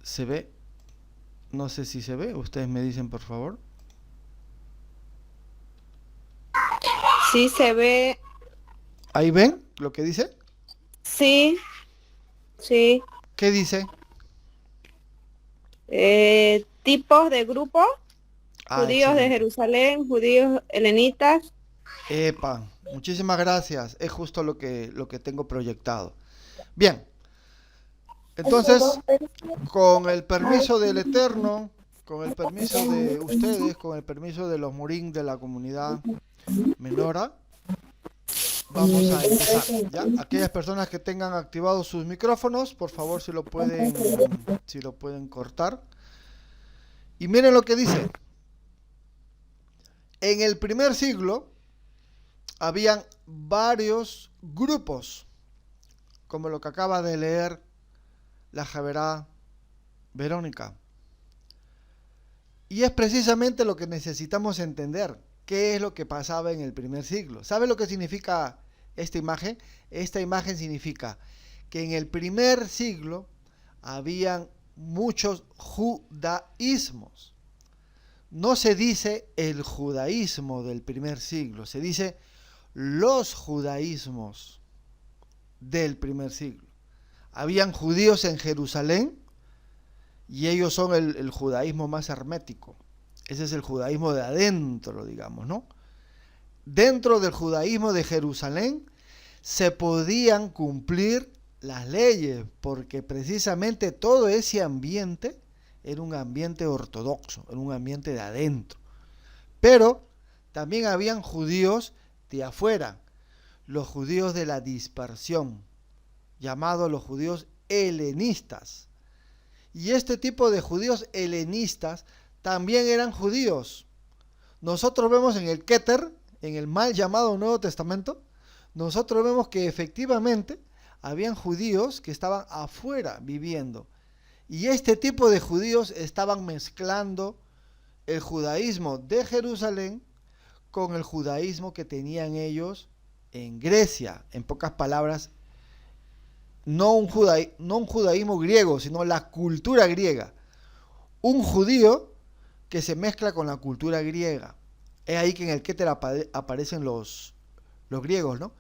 ¿Se ve? No sé si se ve. Ustedes me dicen, por favor. Sí se ve, ¿Ahí ven lo que dice? sí, sí. ¿Qué dice? Tipos de grupos, Ah, judíos de excelente. Jerusalén, judíos helenitas. Epa, muchísimas gracias. Es justo lo que tengo proyectado. Bien, entonces, con el permiso del Eterno, con el permiso de ustedes, con el permiso de los Murín de la comunidad Menora, vamos a empezar. ¿Ya? Aquellas personas que tengan activados sus micrófonos, por favor, si lo pueden cortar. Y miren lo que dice. En el primer siglo habían varios grupos, como lo que acaba de leer la Javerá Verónica. Y es precisamente lo que necesitamos entender. ¿Qué es lo que pasaba en el primer siglo? ¿Sabe lo que significa esta imagen? Esta imagen significa que en el primer siglo habían muchos judaísmos. No se dice el judaísmo del primer siglo, se dice los judaísmos del primer siglo. Habían judíos en Jerusalén y ellos son el judaísmo más hermético. Ese es el judaísmo de adentro, digamos, ¿no? Dentro del judaísmo de Jerusalén se podían cumplir las leyes, porque precisamente todo ese ambiente era un ambiente ortodoxo, era un ambiente de adentro. Pero también habían judíos de afuera, los judíos de la dispersión, llamados los judíos helenistas. Y este tipo de judíos helenistas también eran judíos. Nosotros vemos en el Keter, en el mal llamado Nuevo Testamento, nosotros vemos que efectivamente habían judíos que estaban afuera viviendo. Y este tipo de judíos estaban mezclando el judaísmo de Jerusalén con el judaísmo que tenían ellos en Grecia. En pocas palabras, no un judaísmo griego, sino la cultura griega. Un judío que se mezcla con la cultura griega. Es ahí que en el Keter aparecen los griegos, ¿no?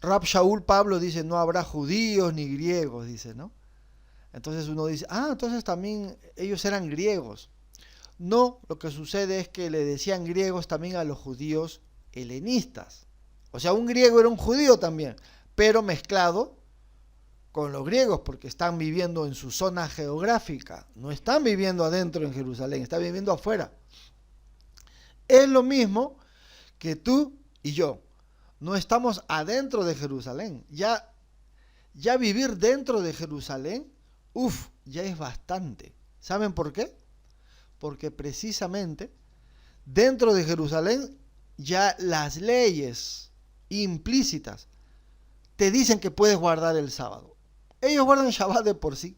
Rab Shaul Pablo dice, no habrá judíos ni griegos, dice, ¿no? Entonces uno dice, entonces también ellos eran griegos. No, lo que sucede es que le decían griegos también a los judíos helenistas. O sea, un griego era un judío también, pero mezclado con los griegos, porque están viviendo en su zona geográfica. No están viviendo adentro en Jerusalén, están viviendo afuera. Es lo mismo que tú y yo. No estamos adentro de Jerusalén. Ya vivir dentro de Jerusalén, ya es bastante. ¿Saben por qué? Porque precisamente dentro de Jerusalén ya las leyes implícitas te dicen que puedes guardar el sábado. Ellos guardan Shabbat de por sí.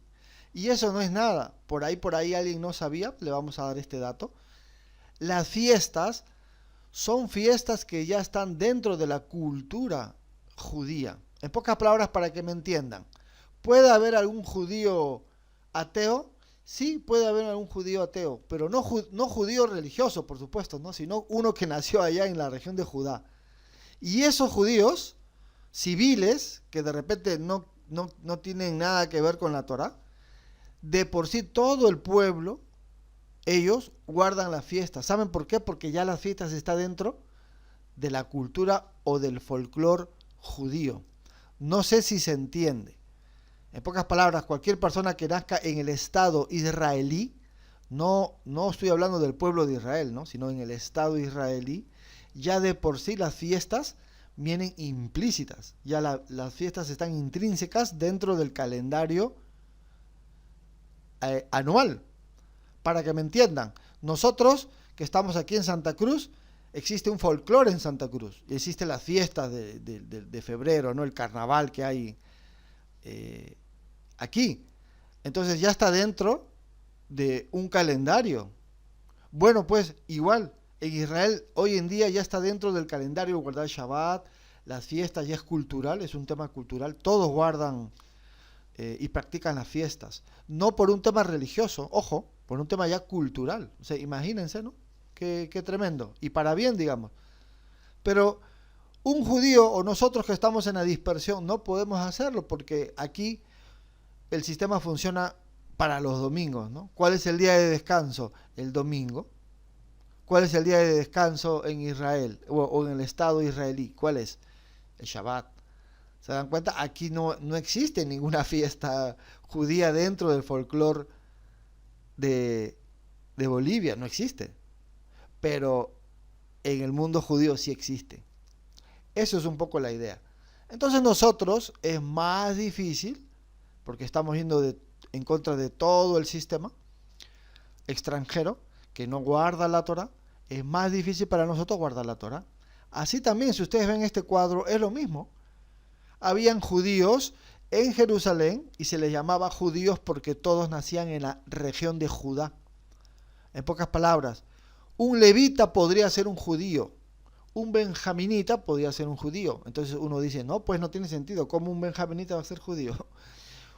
Y eso no es nada. Por ahí alguien no sabía, le vamos a dar este dato. Las fiestas son fiestas que ya están dentro de la cultura judía. En pocas palabras, para que me entiendan. ¿Puede haber algún judío ateo? Sí, puede haber algún judío ateo, pero no judío religioso, por supuesto, ¿no? Sino uno que nació allá en la región de Judá. Y esos judíos civiles, que de repente no tienen nada que ver con la Torah, de por sí todo el pueblo, ellos guardan la fiesta. ¿Saben por qué? Porque ya las fiestas están dentro de la cultura o del folclore judío. No sé si se entiende. En pocas palabras, cualquier persona que nazca en el Estado israelí, no estoy hablando del pueblo de Israel, ¿no? Sino en el Estado israelí, ya de por sí las fiestas vienen implícitas. Ya las fiestas están intrínsecas dentro del calendario anual. Para que me entiendan, nosotros que estamos aquí en Santa Cruz, existe un folclore en Santa Cruz. Existe la fiesta de febrero, ¿no? El carnaval que hay aquí. Entonces ya está dentro de un calendario. Bueno, pues igual, en Israel hoy en día ya está dentro del calendario guardar Shabbat, las fiestas ya es cultural, es un tema cultural, todos guardan y practican las fiestas. No por un tema religioso, ojo, por un tema ya cultural. O sea, imagínense, ¿no? Qué tremendo. Y para bien, digamos. Pero un judío o nosotros que estamos en la dispersión no podemos hacerlo porque aquí el sistema funciona para los domingos, ¿no? ¿Cuál es el día de descanso? El domingo. ¿Cuál es el día de descanso en Israel o en el Estado israelí? ¿Cuál es? El Shabbat. ¿Se dan cuenta? Aquí no existe ninguna fiesta judía dentro del folclore de Bolivia, no existe. Pero en el mundo judío sí existe. Eso es un poco la idea. Entonces nosotros es más difícil, porque estamos yendo en contra de todo el sistema extranjero que no guarda la Torah, es más difícil para nosotros guardar la Torah. Así también, si ustedes ven este cuadro, es lo mismo. Habían judíos en Jerusalén y se les llamaba judíos porque todos nacían en la región de Judá. En pocas palabras, un levita podría ser un judío, un benjaminita podría ser un judío. Entonces uno dice, no, pues no tiene sentido, ¿cómo un benjaminita va a ser judío?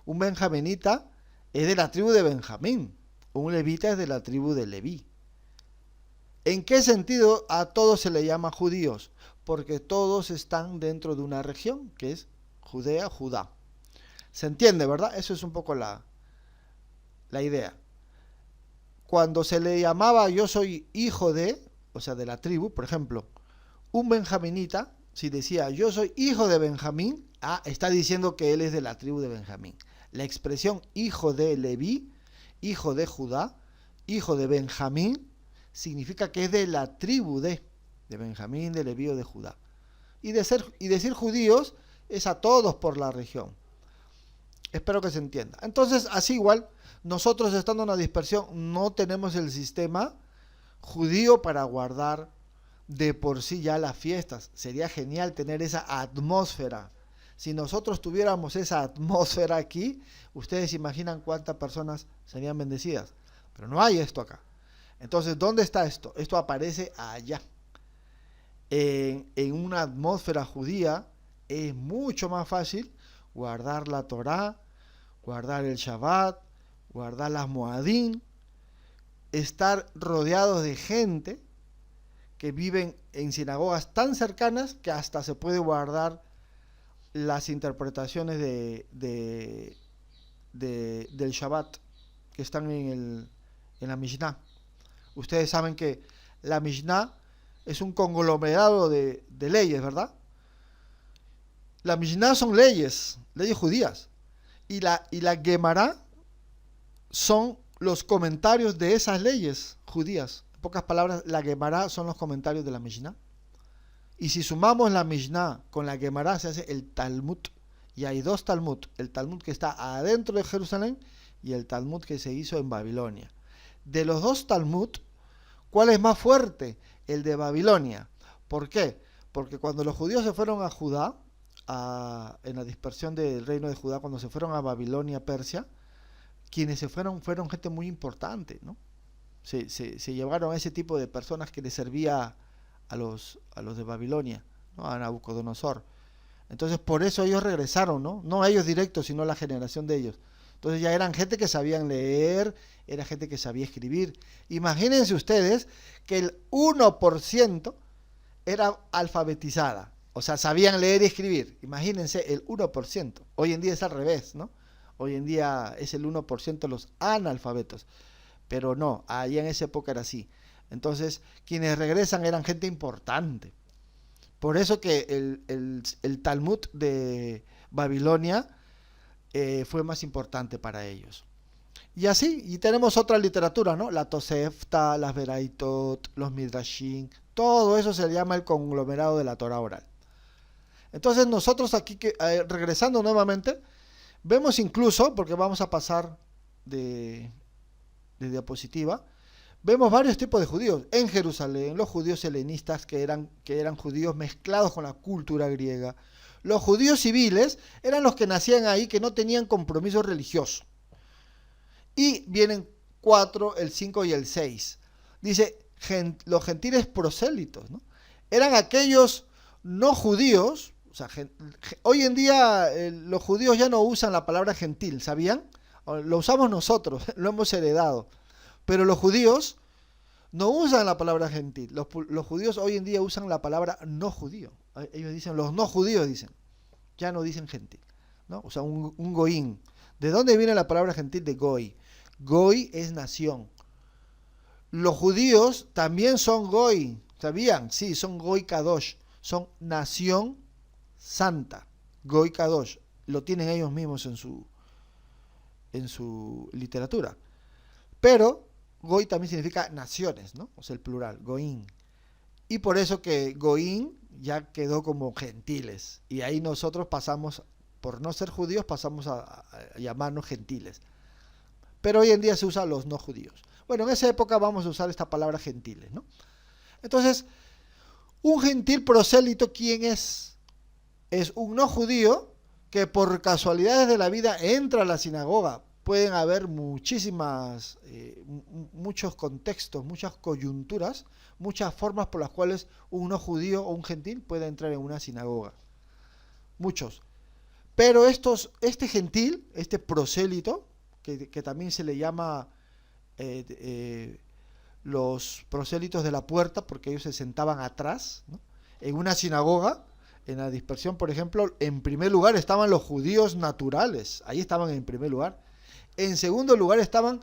Un benjaminita es de la tribu de Benjamín, un levita es de la tribu de Leví. ¿En qué sentido a todos se le llama judíos? Porque todos están dentro de una región, que es Judea, Judá. ¿Se entiende, verdad? Eso es un poco la idea. Cuando se le llamaba yo soy hijo de, o sea, de la tribu, por ejemplo, un benjaminita, si decía yo soy hijo de Benjamín, está diciendo que él es de la tribu de Benjamín. La expresión hijo de Leví, hijo de Judá, hijo de Benjamín, significa que es de la tribu de Benjamín, de Leví o de Judá. Y decir judíos es a todos por la región. Espero que se entienda. Entonces, así igual, nosotros estando en la dispersión no tenemos el sistema judío para guardar de por sí ya las fiestas. Sería genial tener esa atmósfera. Si nosotros tuviéramos esa atmósfera aquí, ustedes imaginan cuántas personas serían bendecidas. Pero no hay esto acá. Entonces, ¿dónde está esto? Esto aparece allá. En una atmósfera judía es mucho más fácil guardar la Torá, guardar el Shabbat, guardar las Moadín, estar rodeados de gente que viven en sinagogas tan cercanas que hasta se puede guardar las interpretaciones del Shabbat que están en la Mishnah. Ustedes saben que la Mishnah es un conglomerado de leyes, ¿verdad? La Mishnah son leyes judías. Y la Gemara son los comentarios de esas leyes judías. En pocas palabras, la Gemara son los comentarios de la Mishnah. Y si sumamos la Mishnah con la Gemara, se hace el Talmud. Y hay dos Talmud. El Talmud que está adentro de Jerusalén y el Talmud que se hizo en Babilonia. De los dos Talmud, ¿cuál es más fuerte? El de Babilonia. ¿Por qué? Porque cuando los judíos se fueron a Judá, en la dispersión del reino de Judá, cuando se fueron a Babilonia, Persia, quienes se fueron gente muy importante, ¿no? Se llevaron a ese tipo de personas que les servía a los de Babilonia, ¿no? A Nabucodonosor. Entonces por eso ellos regresaron, ¿no? No ellos directos, sino la generación de ellos. Entonces ya eran gente que sabían leer, era gente que sabía escribir. Imagínense ustedes que el 1% era alfabetizada. O sea, sabían leer y escribir. Imagínense el 1%. Hoy en día es al revés, ¿no? Hoy en día es el 1% los analfabetos. Pero no, allá en esa época era así. Entonces, quienes regresan eran gente importante. Por eso que el Talmud de Babilonia fue más importante para ellos. Y así, y tenemos otra literatura, ¿no? La Tosefta, las Beraitot, los Midrashim, todo eso se llama el conglomerado de la Torah oral. Entonces nosotros aquí, regresando nuevamente, vemos incluso, porque vamos a pasar de diapositiva, vemos varios tipos de judíos. En Jerusalén, los judíos helenistas que eran judíos mezclados con la cultura griega. Los judíos civiles eran los que nacían ahí, que no tenían compromiso religioso. Y vienen 4, el 5 y el 6. Dice, los gentiles prosélitos, ¿no? Eran aquellos no judíos, O sea, hoy en día los judíos ya no usan la palabra gentil, ¿sabían? Lo usamos nosotros, lo hemos heredado. Pero los judíos no usan la palabra gentil. Los judíos hoy en día usan la palabra no judío. Ellos dicen, los no judíos dicen. Ya no dicen gentil, ¿no? O sea, un goín. ¿De dónde viene la palabra gentil? De goy. Goy es nación. Los judíos también son goy. ¿Sabían? Sí, son goy kadosh. Son nación santa. Goy kadosh. Lo tienen ellos mismos en su literatura. Pero goy también significa naciones, ¿no? O sea, el plural, goín. Y por eso que goín ya quedó como gentiles. Y ahí nosotros pasamos, por no ser judíos, pasamos a llamarnos gentiles. Pero hoy en día se usa los no judíos. Bueno, en esa época vamos a usar esta palabra gentiles, ¿no? Entonces, un gentil prosélito, ¿quién es? Es un no judío que por casualidades de la vida entra a la sinagoga. Pueden haber muchos contextos, muchas coyunturas, muchas formas por las cuales un no judío o un gentil puede entrar en una sinagoga. Muchos. Pero este gentil, este prosélito, que también se le llama los prosélitos de la puerta, porque ellos se sentaban atrás, ¿no? En una sinagoga, en la dispersión, por ejemplo, en primer lugar estaban los judíos naturales, ahí estaban en primer lugar. En segundo lugar estaban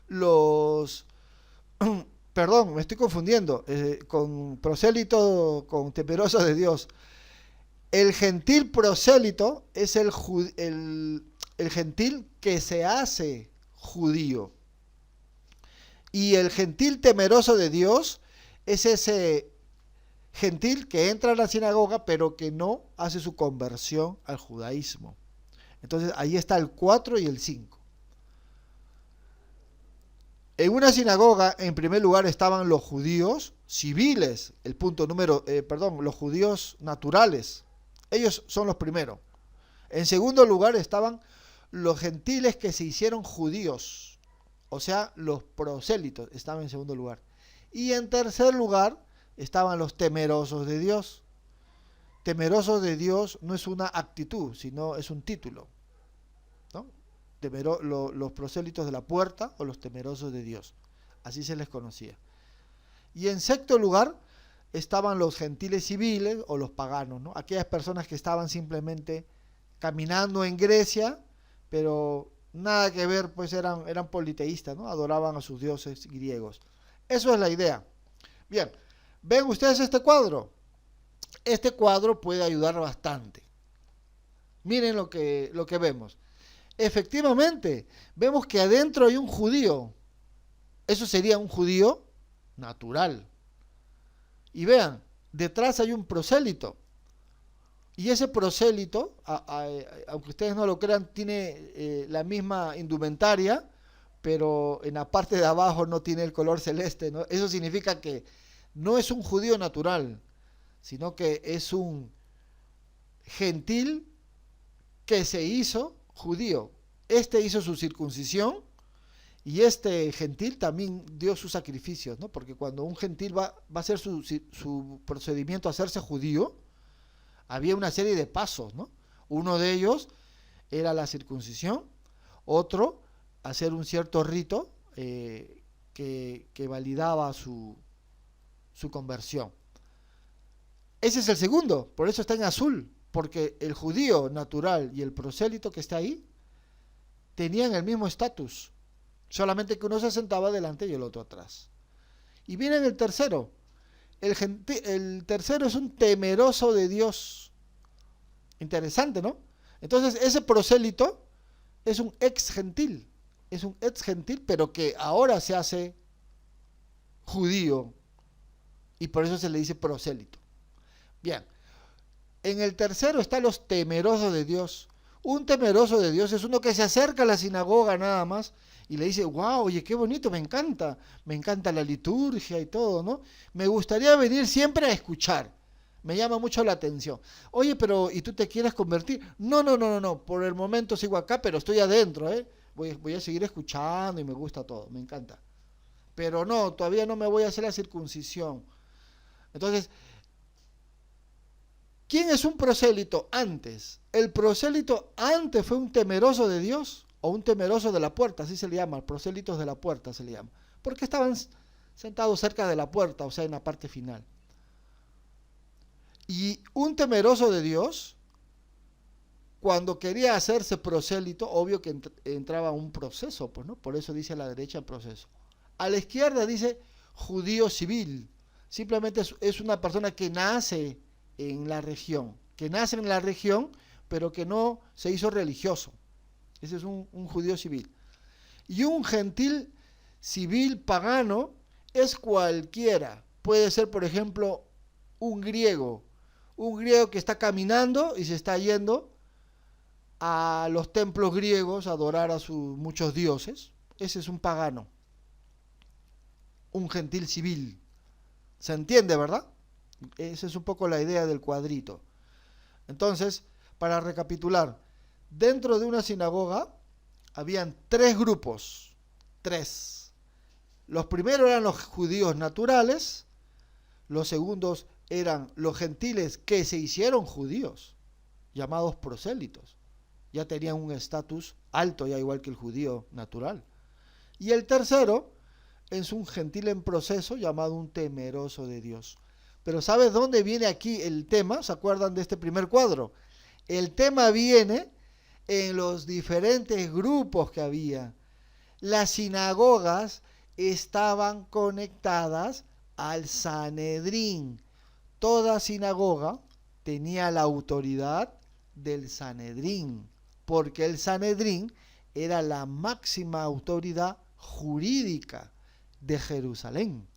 los... Perdón, me estoy confundiendo, con prosélito, con temeroso de Dios. El gentil prosélito es el gentil que se hace judío. Y el gentil temeroso de Dios es ese gentil que entra a la sinagoga pero que no hace su conversión al judaísmo. Entonces ahí está el 4 y el 5. En una sinagoga, en primer lugar, estaban los judíos civiles, los judíos naturales. Ellos son los primeros. En segundo lugar estaban los gentiles que se hicieron judíos, o sea, los prosélitos estaban en segundo lugar. Y en tercer lugar estaban los temerosos de Dios. Temerosos de Dios no es una actitud, sino es un título, ¿no? Los prosélitos de la puerta o los temerosos de Dios, así se les conocía. Y en sexto lugar estaban los gentiles civiles o los paganos, ¿no? Aquellas personas que estaban simplemente caminando en Grecia, pero nada que ver, pues eran politeístas, ¿no? Adoraban a sus dioses griegos. Eso es la idea. Bien, ¿ven ustedes este cuadro? Este cuadro puede ayudar bastante. Miren lo que vemos. Efectivamente, vemos que adentro hay un judío. Eso sería un judío natural. Y vean, detrás hay un prosélito. Y ese prosélito, aunque ustedes no lo crean, tiene la misma indumentaria, pero en la parte de abajo no tiene el color celeste, ¿no? Eso significa que no es un judío natural, sino que es un gentil que se hizo judío. Este hizo su circuncisión y este gentil también dio sus sacrificios, ¿no? Porque cuando un gentil va a hacer su procedimiento a hacerse judío, había una serie de pasos, ¿no? Uno de ellos era la circuncisión, otro, hacer un cierto rito que validaba su conversión. Ese es el segundo, por eso está en azul, porque el judío natural y el prosélito que está ahí tenían el mismo estatus, solamente que uno se sentaba delante y el otro atrás. Y viene el tercero. El tercero es un temeroso de Dios. Interesante, ¿no? Entonces ese prosélito es un ex gentil, pero que ahora se hace judío y por eso se le dice prosélito. Bien, en el tercero están los temerosos de Dios. Un temeroso de Dios es uno que se acerca a la sinagoga nada más y le dice, wow, oye, qué bonito, me encanta la liturgia y todo, ¿no? Me gustaría venir siempre a escuchar, me llama mucho la atención. Oye, pero, ¿y tú te quieres convertir? No, por el momento sigo acá, pero estoy adentro, ¿eh? Voy a seguir escuchando y me gusta todo, me encanta. Pero no, todavía no me voy a hacer la circuncisión. Entonces, ¿Quién es un prosélito antes? El prosélito antes fue un temeroso de Dios o un temeroso de la puerta, así se le llama, prosélitos de la puerta se le llama, porque estaban sentados cerca de la puerta, o sea, en la parte final. Y un temeroso de Dios, cuando quería hacerse prosélito, obvio que entraba un proceso, pues, ¿no? Por eso dice a la derecha proceso. A la izquierda dice judío civil. Simplemente es una persona que nace en la región, pero que no se hizo religioso. Ese es un judío civil. Y un gentil civil pagano es cualquiera. Puede ser, por ejemplo, un griego que está caminando y se está yendo a los templos griegos a adorar a sus muchos dioses. Ese es un pagano, un gentil civil. ¿Se entiende, verdad? Esa es un poco la idea del cuadrito. Entonces, para recapitular, dentro de una sinagoga habían tres grupos, tres. Los primeros eran los judíos naturales, los segundos eran los gentiles que se hicieron judíos, llamados prosélitos. Ya tenían un estatus alto, ya igual que el judío natural. Y el tercero es un gentil en proceso llamado un temeroso de Dios. Pero ¿sabes dónde viene aquí el tema? ¿Se acuerdan de este primer cuadro? El tema viene en los diferentes grupos que había. Las sinagogas estaban conectadas al Sanedrín. Toda sinagoga tenía la autoridad del Sanedrín, porque el Sanedrín era la máxima autoridad jurídica de Jerusalén.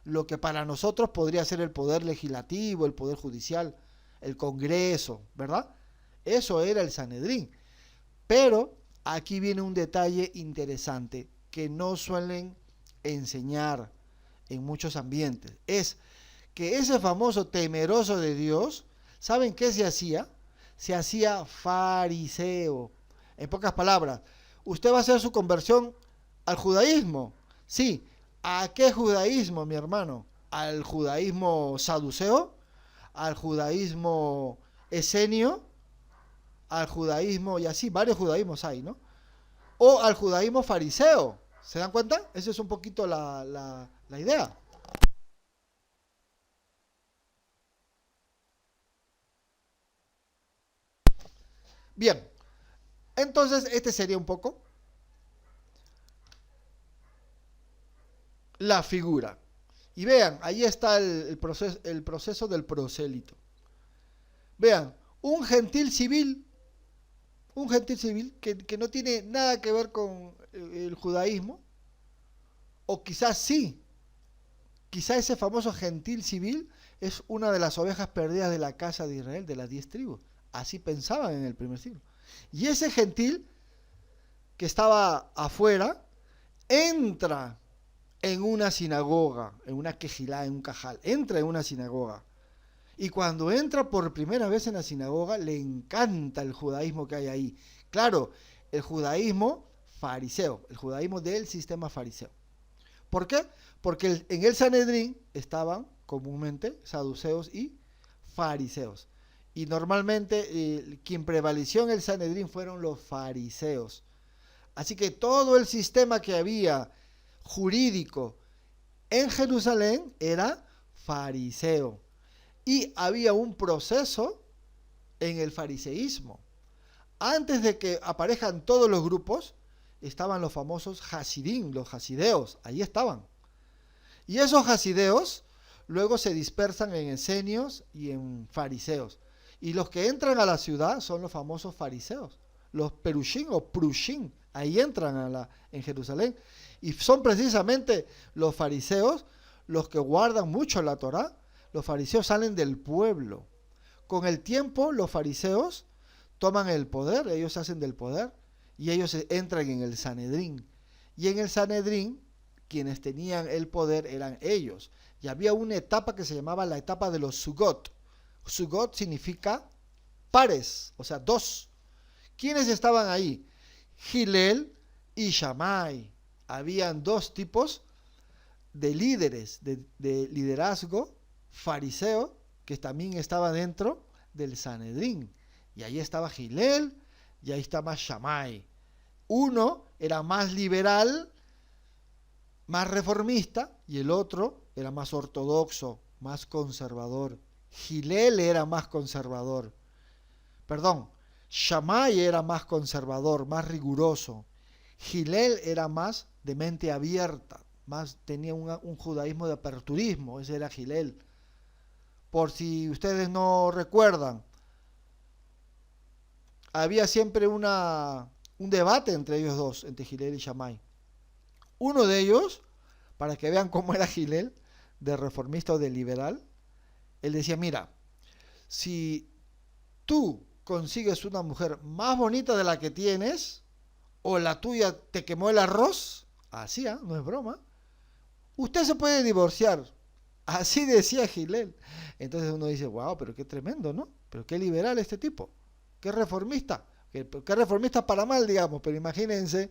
Lo que para nosotros podría ser el poder legislativo, el poder judicial, el Congreso, ¿verdad? Eso era el Sanedrín. Pero aquí viene un detalle interesante que no suelen enseñar en muchos ambientes. Es que ese famoso temeroso de Dios, ¿saben qué se hacía? Se hacía fariseo. En pocas palabras, ¿usted va a hacer su conversión al judaísmo? Sí. ¿A qué judaísmo, mi hermano? ¿Al judaísmo saduceo? ¿Al judaísmo esenio? ¿Al judaísmo, y así, varios judaísmos hay, ¿no? O al judaísmo fariseo. ¿Se dan cuenta? Esa es un poquito la idea. Bien, entonces este sería un poco la figura. Y vean, ahí está el proceso del prosélito. Vean, un gentil civil que no tiene nada que ver con el judaísmo, o quizás sí, quizás ese famoso gentil civil es una de las ovejas perdidas de la casa de Israel, de las 10 tribus. Así pensaban en el primer siglo. Y ese gentil que estaba afuera entra en una sinagoga, en una quejilá, en un cajal, entra en una sinagoga. Y cuando entra por primera vez en la sinagoga, le encanta el judaísmo que hay ahí. Claro, el judaísmo fariseo, el judaísmo del sistema fariseo. ¿Por qué? Porque en el Sanedrín estaban comúnmente saduceos y fariseos. Y normalmente quien prevaleció en el Sanedrín fueron los fariseos. Así que todo el sistema que había jurídico en Jerusalén era fariseo. Y había un proceso en el fariseísmo. Antes de que aparezcan todos los grupos, estaban los famosos hasidim, los hasideos, ahí estaban. Y esos hasideos luego se dispersan en esenios y en fariseos. Y los que entran a la ciudad son los famosos fariseos, los perushim o prushim, ahí entran en Jerusalén. Y son precisamente los fariseos los que guardan mucho la Torá. Los fariseos salen del pueblo. Con el tiempo los fariseos toman el poder, ellos se hacen del poder y ellos entran en el Sanedrín. Y en el Sanedrín, quienes tenían el poder eran ellos. Y había una etapa que se llamaba la etapa de los Sugot. Sugot significa pares, o sea, dos. ¿Quiénes estaban ahí? Gilel y Shammai. Habían dos tipos de líderes, de liderazgo fariseo, que también estaba dentro del Sanedrín. Y ahí estaba Gilel y ahí estaba Shammai. Uno era más liberal, más reformista, y el otro era más ortodoxo, más conservador. Gilel era más conservador. Perdón, Shammai era más conservador, más riguroso. Gilel era más de mente abierta, más tenía un judaísmo de aperturismo, ese era Gilel. Por si ustedes no recuerdan, había siempre un debate entre ellos dos, entre Gilel y Shammai. Uno de ellos, para que vean cómo era Gilel, de reformista o de liberal, él decía, mira, si tú consigues una mujer más bonita de la que tienes, o la tuya te quemó el arroz, así, no es broma, usted se puede divorciar. Así decía Gilel. Entonces uno dice, wow, pero qué tremendo, ¿no? Pero qué liberal este tipo, qué reformista, qué reformista para mal, digamos, pero imagínense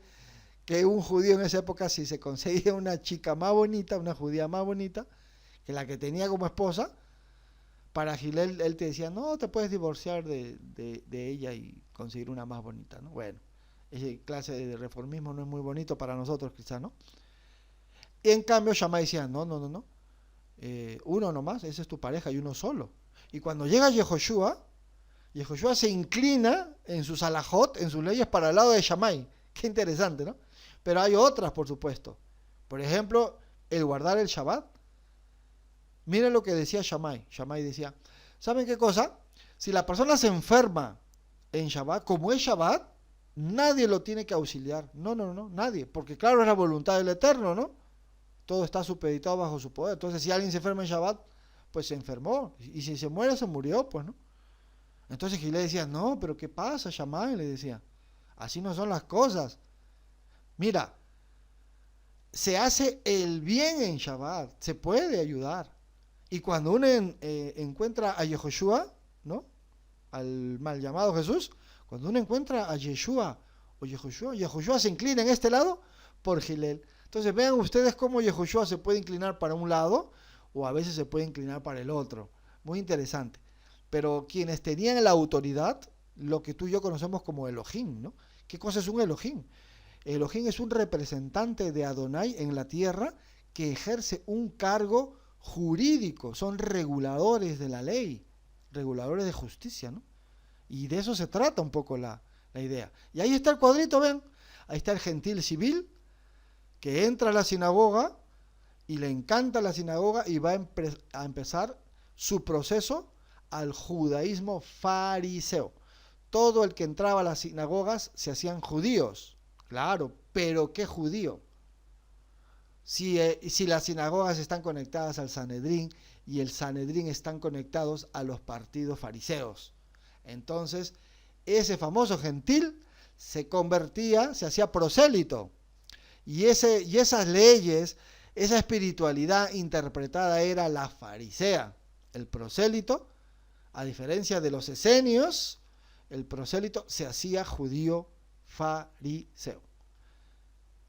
que un judío en esa época, si se conseguía una chica más bonita, una judía más bonita, que la que tenía como esposa, para Gilel, él te decía, no, te puedes divorciar de ella y conseguir una más bonita, ¿no? Bueno, esa clase de reformismo no es muy bonito para nosotros, quizás, ¿no? Y en cambio, Shammai decía, no, uno nomás, esa es tu pareja y uno solo. Y cuando llega Yehoshua se inclina en sus alajot, en sus leyes, para el lado de Shammai. Qué interesante, ¿no? Pero hay otras, por supuesto. Por ejemplo, el guardar el Shabbat. Miren lo que decía Shammai. Shammai decía, ¿saben qué cosa? Si la persona se enferma en Shabbat, como es Shabbat, nadie lo tiene que auxiliar. No, nadie. Porque claro, es la voluntad del Eterno, ¿no? Todo está supeditado bajo su poder. Entonces, si alguien se enferma en Shabbat, pues se enfermó. Y si se muere, se murió, pues, ¿no? Entonces Gilel decía, no, pero ¿qué pasa, Shammai? Le decía, así no son las cosas. Mira, se hace el bien en Shabbat, se puede ayudar. Y cuando uno encuentra a Yehoshua, ¿no? Al mal llamado Jesús, cuando uno encuentra a Yeshua o Yehoshua se inclina en este lado por Gilel. Entonces vean ustedes cómo Yehoshua se puede inclinar para un lado o a veces se puede inclinar para el otro. Muy interesante. Pero quienes tenían la autoridad, lo que tú y yo conocemos como Elohim, ¿no? ¿Qué cosa es un Elohim? Elohim es un representante de Adonai en la tierra que ejerce un cargo jurídico, son reguladores de la ley, reguladores de justicia, ¿no? Y de eso se trata un poco la idea. Y ahí está el cuadrito, ven, ahí está el gentil civil que entra a la sinagoga y le encanta la sinagoga y va a empezar su proceso al judaísmo fariseo. Todo el que entraba a las sinagogas se hacían judíos, claro, pero ¿qué judío? Si las sinagogas están conectadas al Sanedrín y el Sanedrín están conectados a los partidos fariseos. Entonces, ese famoso gentil se convertía, se hacía prosélito. Y esas leyes, esa espiritualidad interpretada era la farisea. El prosélito, a diferencia de los esenios, el prosélito se hacía judío fariseo.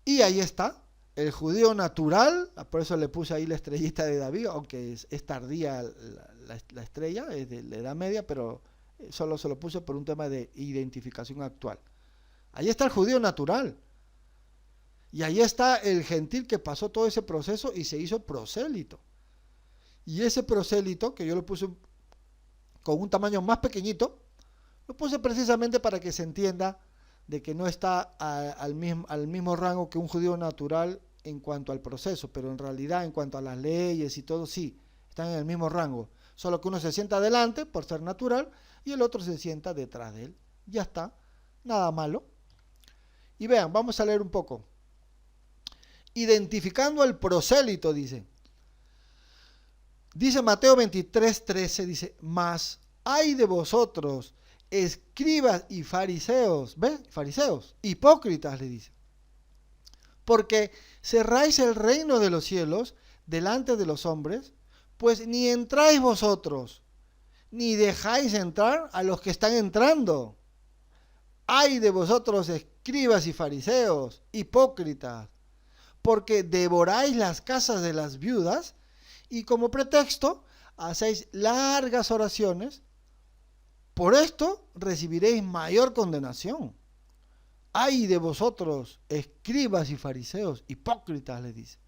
Y ahí está. El judío natural, por eso le puse ahí la estrellita de David, aunque es tardía la estrella, es de la Edad Media, pero solo se lo puse por un tema de identificación actual. Ahí está el judío natural. Y ahí está el gentil que pasó todo ese proceso y se hizo prosélito. Y ese prosélito, que yo lo puse con un tamaño más pequeñito, lo puse precisamente para que se entienda de que no está al mismo rango que un judío natural en cuanto al proceso, pero en realidad en cuanto a las leyes y todo, sí, están en el mismo rango. Solo que uno se sienta adelante por ser natural y el otro se sienta detrás de él. Ya está, nada malo. Y vean, vamos a leer un poco. Identificando al prosélito, dice Mateo 23:13, dice, mas hay de vosotros, escribas y fariseos, ¿ves? Fariseos, hipócritas, le dice, porque cerráis el reino de los cielos delante de los hombres, pues ni entráis vosotros, ni dejáis entrar a los que están entrando. Ay de vosotros, escribas y fariseos, hipócritas, porque devoráis las casas de las viudas y como pretexto hacéis largas oraciones Por esto recibiréis mayor condenación. ¡Ay de vosotros, escribas y fariseos, hipócritas!, les dice,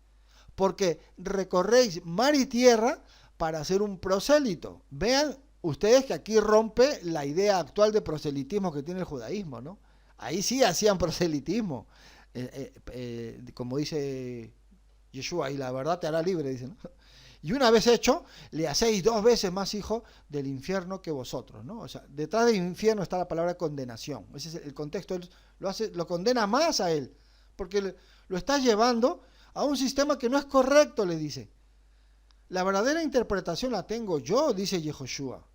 porque recorréis mar y tierra para ser un prosélito. Vean ustedes que aquí rompe la idea actual de proselitismo que tiene el judaísmo, ¿no? Ahí sí hacían proselitismo, como dice Yeshua, y la verdad te hará libre, dice, ¿no? Y una vez hecho, le hacéis 2 veces más hijo del infierno que vosotros, ¿no? O sea, detrás del infierno está la palabra condenación. Ese es el contexto. Él lo condena más a él, porque lo está llevando a un sistema que no es correcto, le dice. La verdadera interpretación la tengo yo, dice Yehoshua.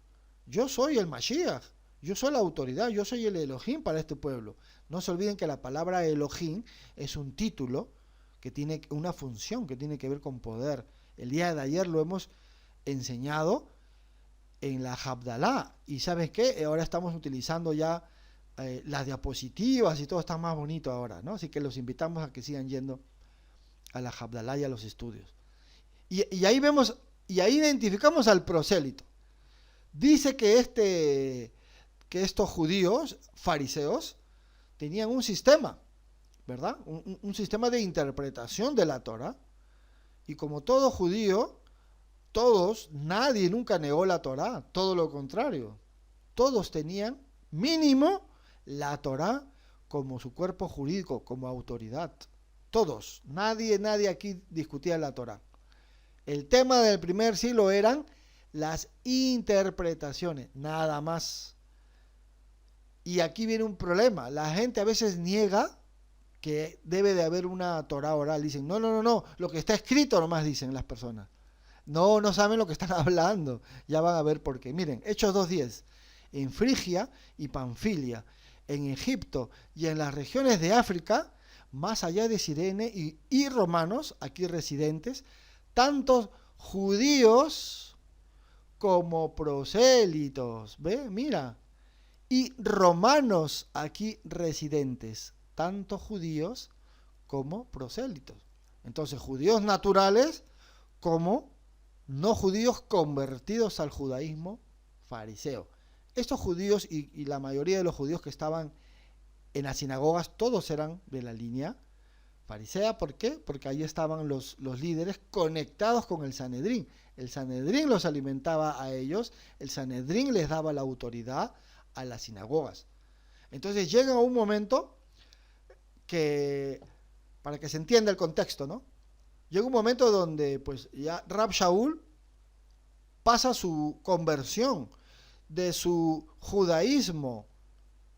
Yo soy el Mashiach, yo soy la autoridad, yo soy el Elohim para este pueblo. No se olviden que la palabra Elohim es un título que tiene una función, que tiene que ver con poder. El día de ayer lo hemos enseñado en la Havdalah. Y ¿sabes qué? Ahora estamos utilizando ya las diapositivas y todo está más bonito ahora, ¿no? Así que los invitamos a que sigan yendo a la Havdalah y a los estudios. Y ahí vemos, y ahí identificamos al prosélito. Dice que estos judíos, fariseos, tenían un sistema, ¿verdad? Un sistema de interpretación de la Torah. Y como todo judío, nadie nunca negó la Torá, todo lo contrario. Todos tenían mínimo la Torá como su cuerpo jurídico, como autoridad. Todos, nadie aquí discutía la Torá. El tema del primer siglo eran las interpretaciones, nada más. Y aquí viene un problema, la gente a veces niega que debe de haber una Torá oral. Dicen, no, lo que está escrito nomás, dicen las personas. No saben lo que están hablando. Ya van a ver por qué. Miren, Hechos 2:10. En Frigia y Panfilia, en Egipto y en las regiones de África, más allá de Cirene y romanos, aquí residentes, tantos judíos como prosélitos. ¿Ve? Mira. Y romanos aquí residentes, tanto judíos como prosélitos. Entonces, judíos naturales como no judíos convertidos al judaísmo fariseo. Estos judíos y la mayoría de los judíos que estaban en las sinagogas, todos eran de la línea farisea. ¿Por qué? Porque ahí estaban los líderes conectados con el Sanedrín. El Sanedrín los alimentaba a ellos, el Sanedrín les daba la autoridad a las sinagogas. Entonces llega un momento que, para que se entienda el contexto, ¿no? Llega un momento donde pues ya Rab Shaul pasa su conversión de su judaísmo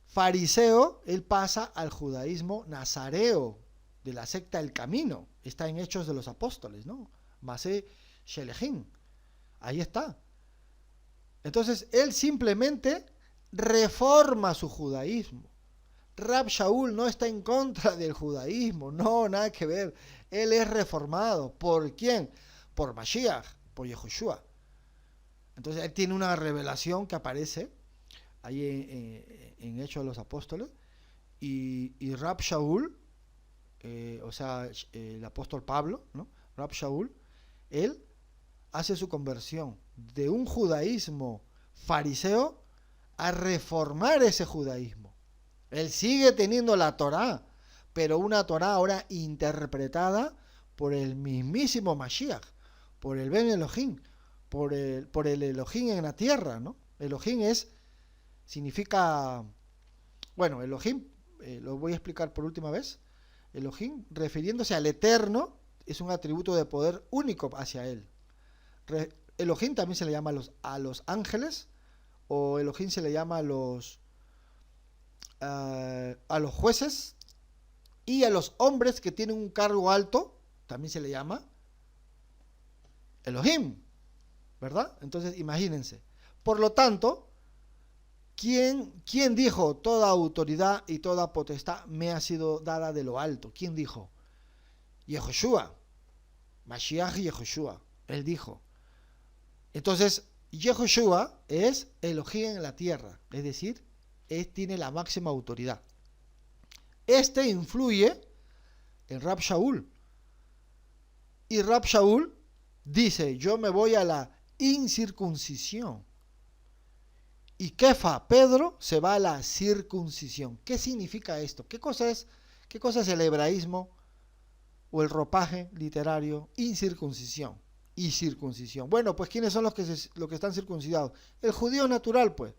fariseo, él pasa al judaísmo nazareo, de la secta El Camino. Está en Hechos de los Apóstoles, ¿no? Masé Shelejim. Ahí está. Entonces él simplemente reforma su judaísmo. Rab Shaul no está en contra del judaísmo, no, nada que ver. Él es reformado. ¿Por quién? Por Mashiach, por Yehoshua. Entonces él tiene una revelación que aparece ahí en Hechos de los Apóstoles, y Rab Shaul, o sea, el apóstol Pablo, ¿no? Rab Shaul, él hace su conversión de un judaísmo fariseo a reformar ese judaísmo. Él sigue teniendo la Torá, pero una Torá ahora interpretada por el mismísimo Mashiach, por el Ben Elohim, por el Elohim en la tierra, ¿no? Elohim significa, bueno, Elohim, lo voy a explicar por última vez. Elohim, refiriéndose al Eterno, es un atributo de poder único hacia él. Elohim también se le llama a los ángeles, o Elohim se le llama a los jueces, y a los hombres que tienen un cargo alto, también se le llama Elohim, ¿verdad? Entonces, imagínense. Por lo tanto, ¿quién dijo toda autoridad y toda potestad me ha sido dada de lo alto? ¿Quién dijo? Yehoshua, Mashiach Yehoshua, él dijo. Entonces, Yehoshua es Elohim en la tierra, es decir, tiene la máxima autoridad. Este influye en Rab Shaul. Y Rab Shaul dice, yo me voy a la incircuncisión. Y Kefa, Pedro, se va a la circuncisión. ¿Qué significa esto? ¿Qué cosa es el hebraísmo o el ropaje literario? Incircuncisión y circuncisión. Bueno, pues ¿quiénes son los que están circuncidados? El judío natural, pues.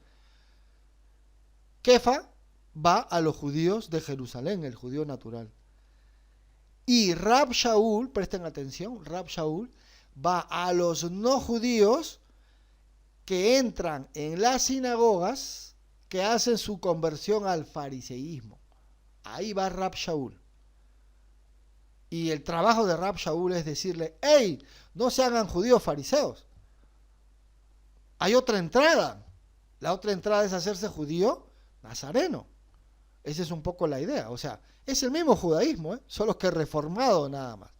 Kefa va a los judíos de Jerusalén, el judío natural. Y Rab Shaul, presten atención, Rab Shaul va a los no judíos que entran en las sinagogas, que hacen su conversión al fariseísmo. Ahí va Rab Shaul. Y el trabajo de Rab Shaul es decirle, hey, no se hagan judíos fariseos. Hay otra entrada. La otra entrada es hacerse judío nazareno. Esa es un poco la idea. O sea, es el mismo judaísmo, solo que reformado nada más,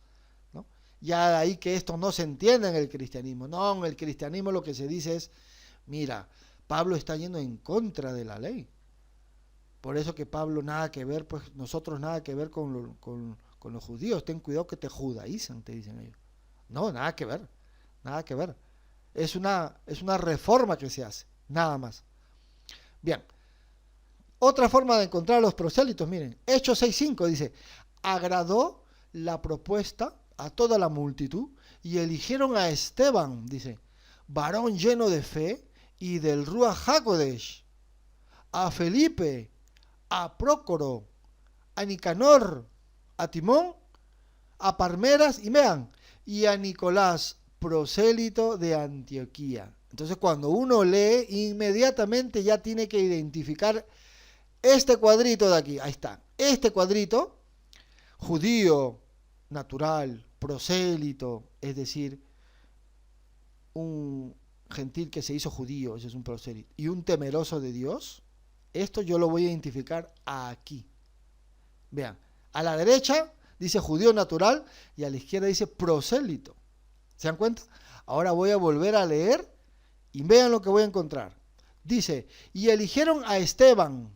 ¿no? Ya de ahí que esto no se entiende en el cristianismo. No, en el cristianismo lo que se dice es, mira, Pablo está yendo en contra de la ley. Por eso que Pablo nada que ver, pues nosotros nada que ver con los judíos. Ten cuidado que te judaizan, te dicen ellos. No, nada que ver, nada que ver. Es una reforma que se hace, nada más. Bien. Otra forma de encontrar a los prosélitos, miren, Hechos 6:5 dice, agradó la propuesta a toda la multitud y eligieron a Esteban, dice, varón lleno de fe y del Ruach HaKodesh, a Felipe, a Prócoro, a Nicanor, a Timón, a Parmenas y vean, y a Nicolás, prosélito de Antioquía. Entonces cuando uno lee, inmediatamente ya tiene que identificar este cuadrito de aquí, ahí está. Este cuadrito, judío, natural, prosélito, es decir, un gentil que se hizo judío, ese es un prosélito, y un temeroso de Dios, esto yo lo voy a identificar aquí. Vean, a la derecha dice judío natural y a la izquierda dice prosélito. ¿Se dan cuenta? Ahora voy a volver a leer y vean lo que voy a encontrar. Dice, y eligieron a Esteban,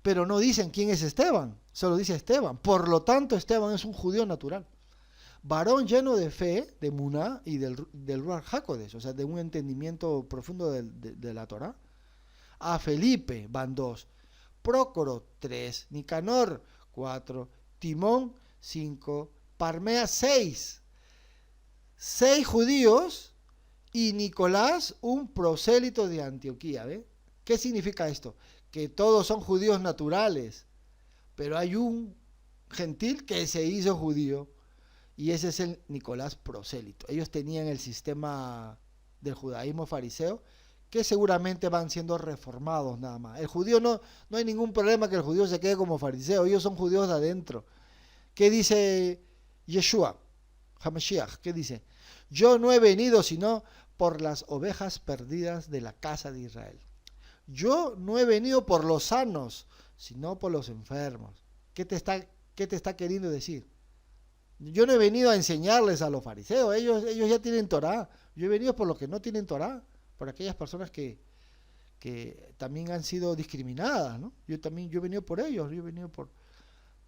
pero no dicen quién es Esteban, solo dice Esteban. Por lo tanto, Esteban es un judío natural. Varón lleno de fe, de Muná y del Ruach HaKodesh, o sea, de un entendimiento profundo de la Torá. A Felipe van 2, Prócoro 3, Nicanor 4, Timón 5, Parmea 6. 6 judíos y Nicolás, un prosélito de Antioquía. ¿Ve? ¿Qué significa esto? Que todos son judíos naturales, pero hay un gentil que se hizo judío y ese es el Nicolás prosélito. Ellos tenían el sistema del judaísmo fariseo que seguramente van siendo reformados nada más. El judío no hay ningún problema que el judío se quede como fariseo, ellos son judíos de adentro. ¿Qué dice Yeshua? Hamashiach, ¿qué dice? Yo no he venido sino por las ovejas perdidas de la casa de Israel. Yo no he venido por los sanos, sino por los enfermos. ¿Qué te está queriendo decir? Yo no he venido a enseñarles a los fariseos, ellos ya tienen Torá. Yo he venido por los que no tienen Torá, por aquellas personas que también han sido discriminadas, ¿no? Yo he venido por ellos, yo he venido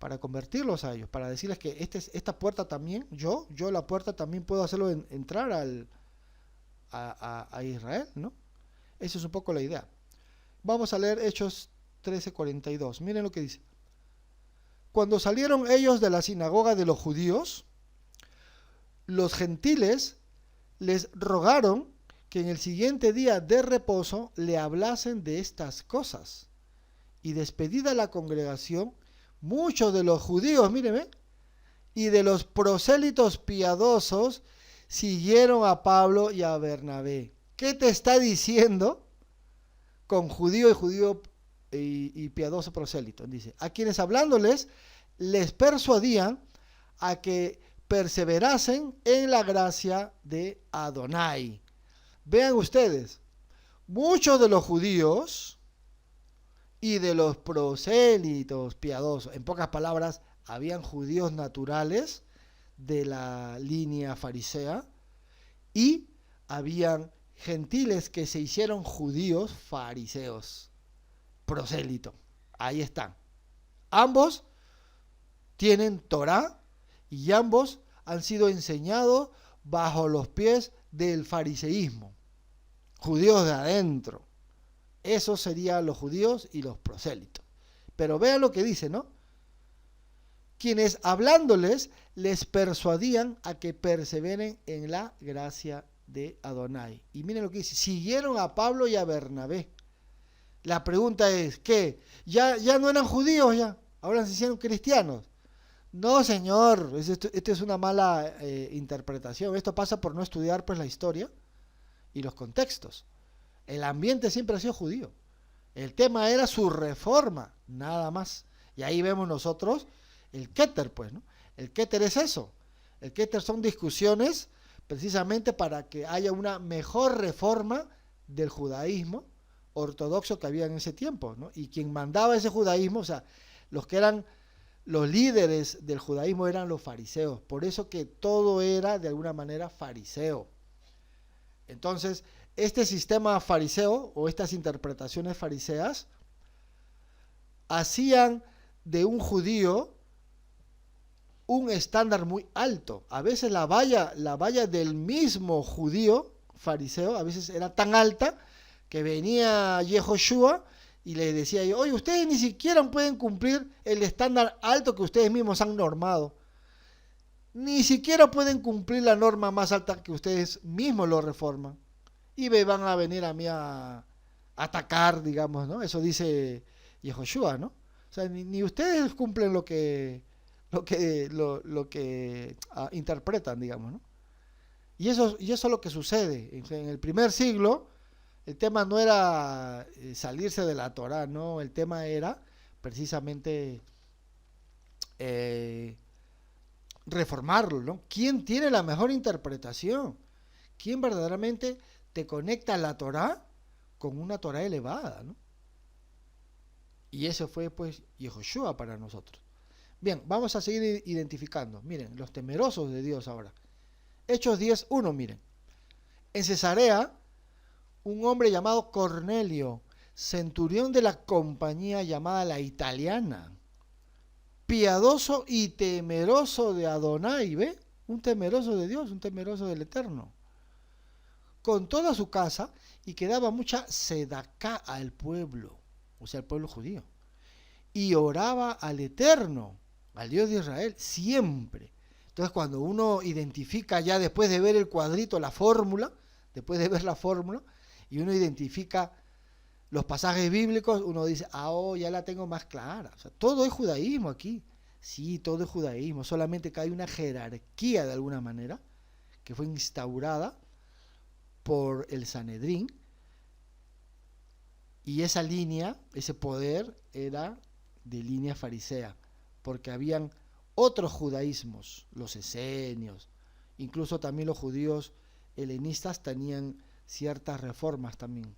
para convertirlos a ellos, para decirles que esta puerta también, yo la puerta también puedo hacerlo entrar a Israel, ¿no? Esa es un poco la idea. Vamos a leer Hechos 13:42. Miren lo que dice. Cuando salieron ellos de la sinagoga de los judíos, los gentiles les rogaron que en el siguiente día de reposo le hablasen de estas cosas. Y despedida la congregación, muchos de los judíos, mírenme, y de los prosélitos piadosos siguieron a Pablo y a Bernabé. ¿Qué te está diciendo? Con judío y piadoso prosélito. Dice, a quienes hablándoles les persuadían a que perseverasen en la gracia de Adonai. Vean ustedes, muchos de los judíos y de los prosélitos piadosos, en pocas palabras, habían judíos naturales de la línea farisea y habían gentiles que se hicieron judíos fariseos, prosélito. Ahí están. Ambos tienen Torá y ambos han sido enseñados bajo los pies del fariseísmo. Judíos de adentro. Esos serían los judíos y los prosélitos. Pero vean lo que dice, ¿no? Quienes hablándoles les persuadían a que perseveren en la gracia de Adonai. Y miren lo que dice, siguieron a Pablo y a Bernabé. La pregunta es, ¿qué? ¿Ya no eran judíos ya? ¿Ahora se hicieron cristianos? No, señor, esto es una mala interpretación. Esto pasa por no estudiar pues la historia y los contextos. El ambiente siempre ha sido judío. El tema era su reforma, nada más. Y ahí vemos nosotros el Keter, pues, ¿no? El Keter es eso. El Keter son discusiones precisamente para que haya una mejor reforma del judaísmo ortodoxo que había en ese tiempo, ¿no? Y quien mandaba ese judaísmo, o sea, los que eran los líderes del judaísmo eran los fariseos. Por eso que todo era de alguna manera fariseo. Entonces, este sistema fariseo o estas interpretaciones fariseas hacían de un judío un estándar muy alto. A veces la valla del mismo judío fariseo, a veces era tan alta que venía Yehoshua y le decía, oye, ustedes ni siquiera pueden cumplir el estándar alto que ustedes mismos han normado. Ni siquiera pueden cumplir la norma más alta que ustedes mismos lo reforman. Y me van a venir a mí a atacar, digamos, ¿no? Eso dice Yehoshua, ¿no? O sea, ni ustedes cumplen lo que interpretan, digamos, ¿no? Y eso es lo que sucede. En el primer siglo, el tema no era salirse de la Torá, ¿no? El tema era precisamente reformarlo, ¿no? ¿Quién tiene la mejor interpretación? ¿Quién verdaderamente te conecta la Torá con una Torá elevada, ¿no? Y eso fue, pues, Yehoshua para nosotros. Bien, vamos a seguir identificando. Miren, los temerosos de Dios ahora. Hechos 10:1, miren. En Cesarea, un hombre llamado Cornelio, centurión de la compañía llamada la Italiana, piadoso y temeroso de Adonai, ¿ve? Un temeroso de Dios, un temeroso del Eterno. Con toda su casa, y que daba mucha sedacá al pueblo, o sea, al pueblo judío. Y oraba al Eterno, al Dios de Israel, siempre. Entonces, cuando uno identifica ya después de ver el cuadrito, la fórmula, y uno identifica los pasajes bíblicos, uno dice, ya la tengo más clara. O sea, todo es judaísmo aquí. Sí, todo es judaísmo, solamente que hay una jerarquía de alguna manera que fue instaurada por el Sanedrín, y esa línea, ese poder era de línea farisea, porque habían otros judaísmos, los esenios, incluso también los judíos helenistas tenían ciertas reformas también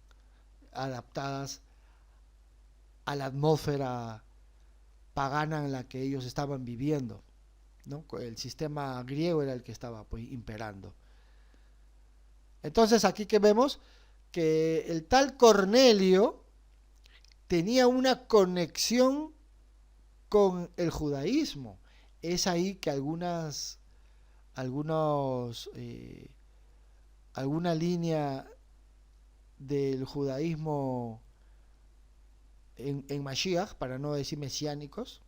adaptadas a la atmósfera pagana en la que ellos estaban viviendo, ¿no? El sistema griego era el que estaba pues imperando. Entonces aquí que vemos que el tal Cornelio tenía una conexión con el judaísmo. Es ahí que alguna línea del judaísmo en Mashiach, para no decir mesiánicos,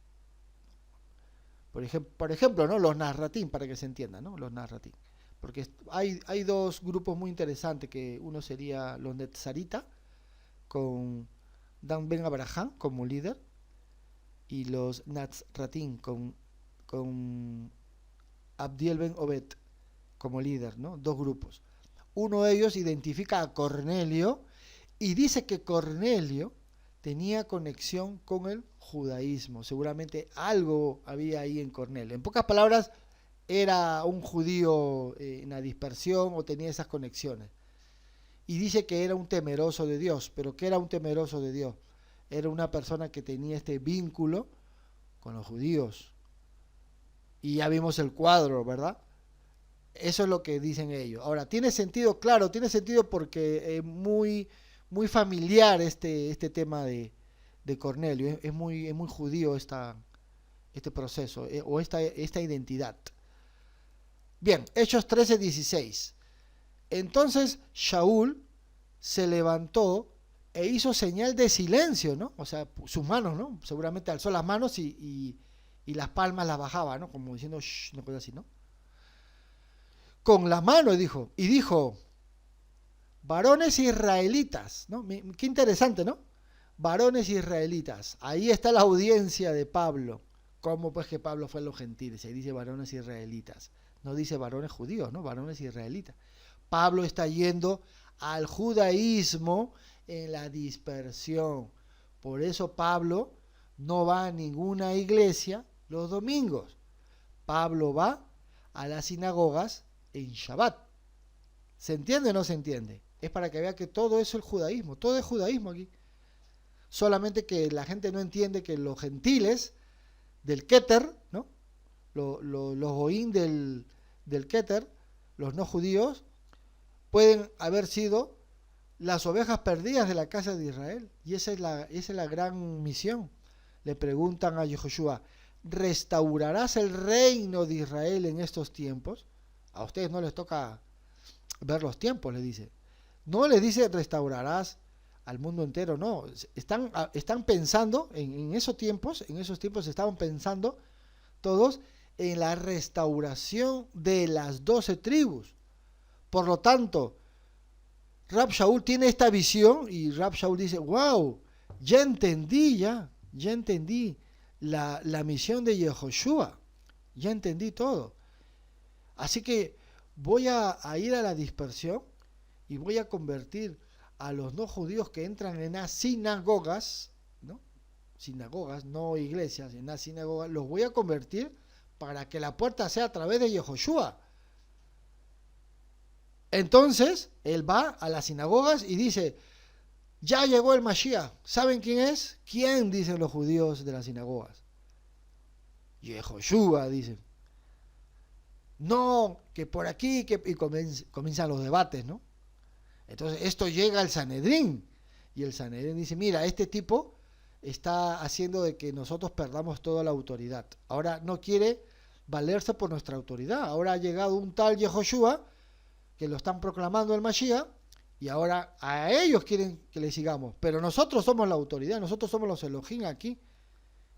por ejemplo, ¿no? Los Narratín, para que se entienda, ¿no? Los Narratín. Porque hay dos grupos muy interesantes, que uno sería los Netzarita, con Dan Ben Abraham como líder, y los Nazratín con Abdiel Ben Obed como líder, ¿no? Dos grupos. Uno de ellos identifica a Cornelio y dice que Cornelio tenía conexión con el judaísmo. Seguramente algo había ahí en Cornelio. En pocas palabras, era un judío en la dispersión o tenía esas conexiones. Y dice que era un temeroso de Dios. ¿Pero qué era un temeroso de Dios? Era una persona que tenía este vínculo con los judíos. Y ya vimos el cuadro, ¿verdad? Eso es lo que dicen ellos. Ahora, tiene sentido, claro, tiene sentido porque es muy familiar este tema de Cornelio. Es muy judío este proceso o esta identidad. Bien, Hechos 13:16. Entonces Shaul se levantó e hizo señal de silencio, ¿no? O sea, sus manos, ¿no? Seguramente alzó las manos y las palmas las bajaba, ¿no? Como diciendo, shh, una cosa así, ¿no? Con las manos dijo, varones israelitas, ¿no? Qué interesante, ¿no? Varones israelitas. Ahí está la audiencia de Pablo. ¿Cómo pues que Pablo fue a los gentiles? Ahí dice varones israelitas. No dice varones judíos, ¿no? Varones israelitas. Pablo está yendo al judaísmo en la dispersión. Por eso Pablo no va a ninguna iglesia los domingos. Pablo va a las sinagogas en Shabbat. ¿Se entiende o no se entiende? Es para que vea que todo eso es el judaísmo. Todo es judaísmo aquí. Solamente que la gente no entiende que los gentiles del Keter, ¿no? Los goín del Keter, los no judíos, pueden haber sido las ovejas perdidas de la casa de Israel. Y esa es la gran misión. Le preguntan a Yehoshua, ¿restaurarás el reino de Israel en estos tiempos? A ustedes no les toca ver los tiempos, les dice. No les dice restaurarás al mundo entero, no. Están pensando en esos tiempos estaban pensando todos en la restauración de las 12 tribus. Por lo tanto, Rab Shaul tiene esta visión y Rab Shaul dice, wow, ya entendí la misión de Yehoshua, ya entendí todo. Así que voy a ir a la dispersión y voy a convertir a los no judíos que entran en las sinagogas, ¿no? Sinagogas, no iglesias, en las sinagogas, los voy a convertir para que la puerta sea a través de Yehoshua. Entonces, él va a las sinagogas y dice, ya llegó el Mashiach. ¿Saben quién es? ¿Quién? Dicen los judíos de las sinagogas. Yehoshua, dicen. No, que por aquí, y comienzan los debates, ¿no? Entonces, esto llega al Sanedrín. Y el Sanedrín dice, mira, este tipo está haciendo de que nosotros perdamos toda la autoridad. Ahora no quiere valerse por nuestra autoridad. Ahora ha llegado un tal Yehoshua que lo están proclamando el Mashiach, y ahora a ellos quieren que le sigamos, pero nosotros somos la autoridad, nosotros somos los Elohim aquí,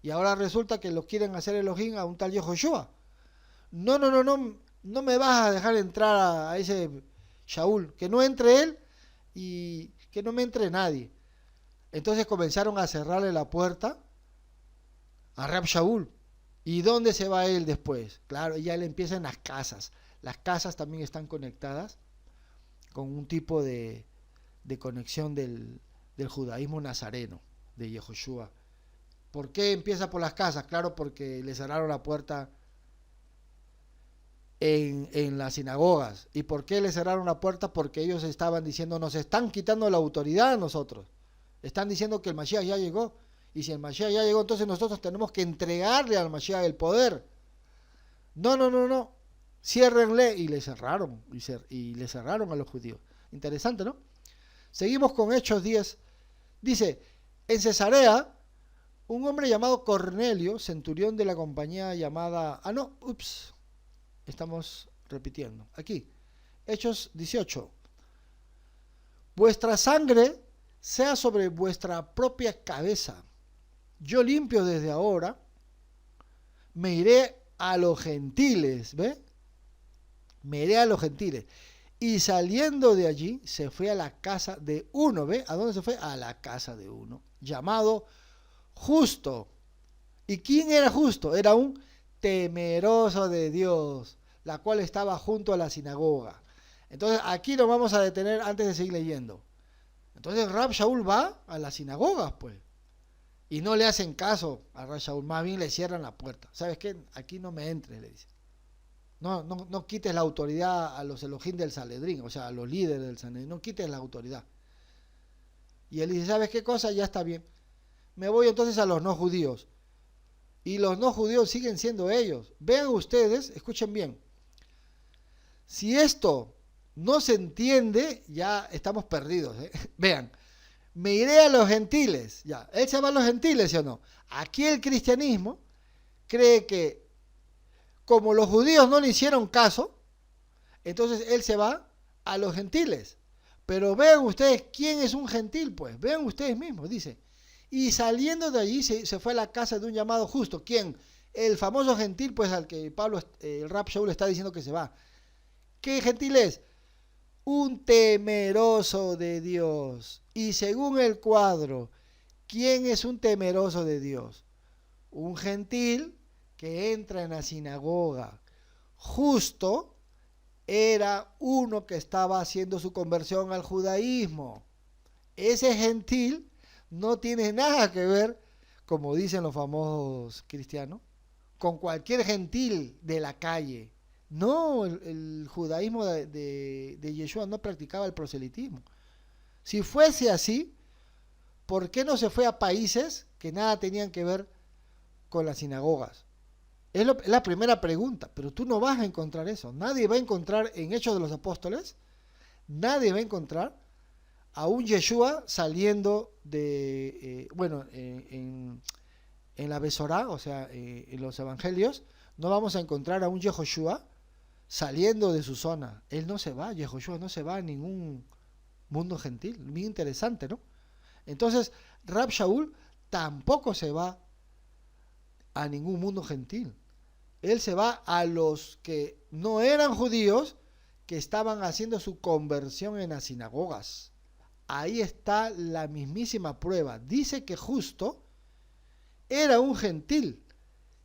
y ahora resulta que los quieren hacer Elohim a un tal Yehoshua. No me vas a dejar entrar a ese Shaul, que no entre él y que no me entre nadie. Entonces comenzaron a cerrarle la puerta a Rab Shaul. ¿Y dónde se va él después? Claro, ya él empieza en las casas. Las casas también están conectadas con un tipo de conexión del judaísmo nazareno, de Yehoshua. ¿Por qué empieza por las casas? Claro, porque le cerraron la puerta en las sinagogas. ¿Y por qué le cerraron la puerta? Porque ellos estaban diciendo, nos están quitando la autoridad a nosotros. Están diciendo que el Mashiach ya llegó. Y si el Mashiach ya llegó, entonces nosotros tenemos que entregarle al Mashiach el poder. No. Ciérrenle, y le cerraron, y le cerraron a los judíos. Interesante, ¿no? Seguimos con Hechos 10. Dice, en Cesarea, un hombre llamado Cornelio, centurión de la compañía llamada... estamos repitiendo. Aquí, Hechos 18. Vuestra sangre sea sobre vuestra propia cabeza. Yo limpio desde ahora, me iré a los gentiles, ¿ve? Me iré a los gentiles. Y saliendo de allí, se fue a la casa de uno, ¿ve? ¿A dónde se fue? A la casa de uno, llamado Justo. ¿Y quién era Justo? Era un temeroso de Dios, la cual estaba junto a la sinagoga. Entonces, aquí nos vamos a detener antes de seguir leyendo. Entonces, Rab Shaul va a las sinagogas, pues. Y no le hacen caso a Rab Shaul, más bien le cierran la puerta. ¿Sabes qué? Aquí no me entres, le dice. No quites la autoridad a los Elohim del Sanedrín, o sea, a los líderes del Sanedrín, no quites la autoridad. Y él dice, ¿sabes qué cosa? Ya está bien. Me voy entonces a los no judíos. Y los no judíos siguen siendo ellos. Vean ustedes, escuchen bien. Si esto no se entiende, ya estamos perdidos, ¿eh? Vean, me iré a los gentiles. Ya, él se va a los gentiles, ¿sí o no? Aquí el cristianismo cree que como los judíos no le hicieron caso, entonces él se va a los gentiles. Pero vean ustedes quién es un gentil, pues, vean ustedes mismos, dice. Y saliendo de allí se fue a la casa de un llamado justo. ¿Quién? El famoso gentil, pues al que Pablo, el Rab Shaul está diciendo que se va. ¿Qué gentil es? Un temeroso de Dios. Y según el cuadro, ¿quién es un temeroso de Dios? Un gentil que entra en la sinagoga. Justo era uno que estaba haciendo su conversión al judaísmo. Ese gentil no tiene nada que ver, como dicen los famosos cristianos, con cualquier gentil de la calle. No, el judaísmo de Yeshua no practicaba el proselitismo. Si fuese así, ¿por qué no se fue a países que nada tenían que ver con las sinagogas? Es la primera pregunta, pero tú no vas a encontrar eso. Nadie va a encontrar en Hechos de los Apóstoles, nadie va a encontrar a un Yeshua saliendo de, en la Besorá, o sea, en los evangelios, no vamos a encontrar a un Yehoshua saliendo de su zona. Él no se va, Yehoshua no se va a ningún mundo gentil. Muy interesante, ¿no? Entonces, Rab Shaul tampoco se va a ningún mundo gentil. Él se va a los que no eran judíos, que estaban haciendo su conversión en las sinagogas. Ahí está la mismísima prueba. Dice que justo era un gentil.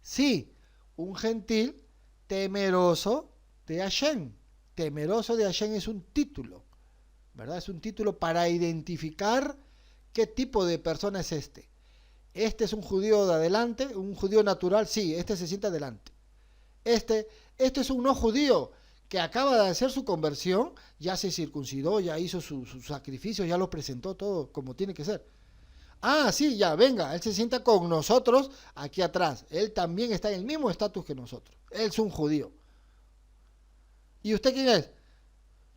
Sí, un gentil temeroso de Hashem. Temeroso de Hashem es un título, ¿verdad? Es un título para identificar qué tipo de persona es este. Este es un judío de adelante, un judío natural, sí, este se siente adelante. Este es un no judío que acaba de hacer su conversión, ya se circuncidó, ya hizo su sacrificio, ya lo presentó todo como tiene que ser. Ah, sí, ya, venga, él se sienta con nosotros aquí atrás. Él también está en el mismo estatus que nosotros. Él es un judío. ¿Y usted quién es?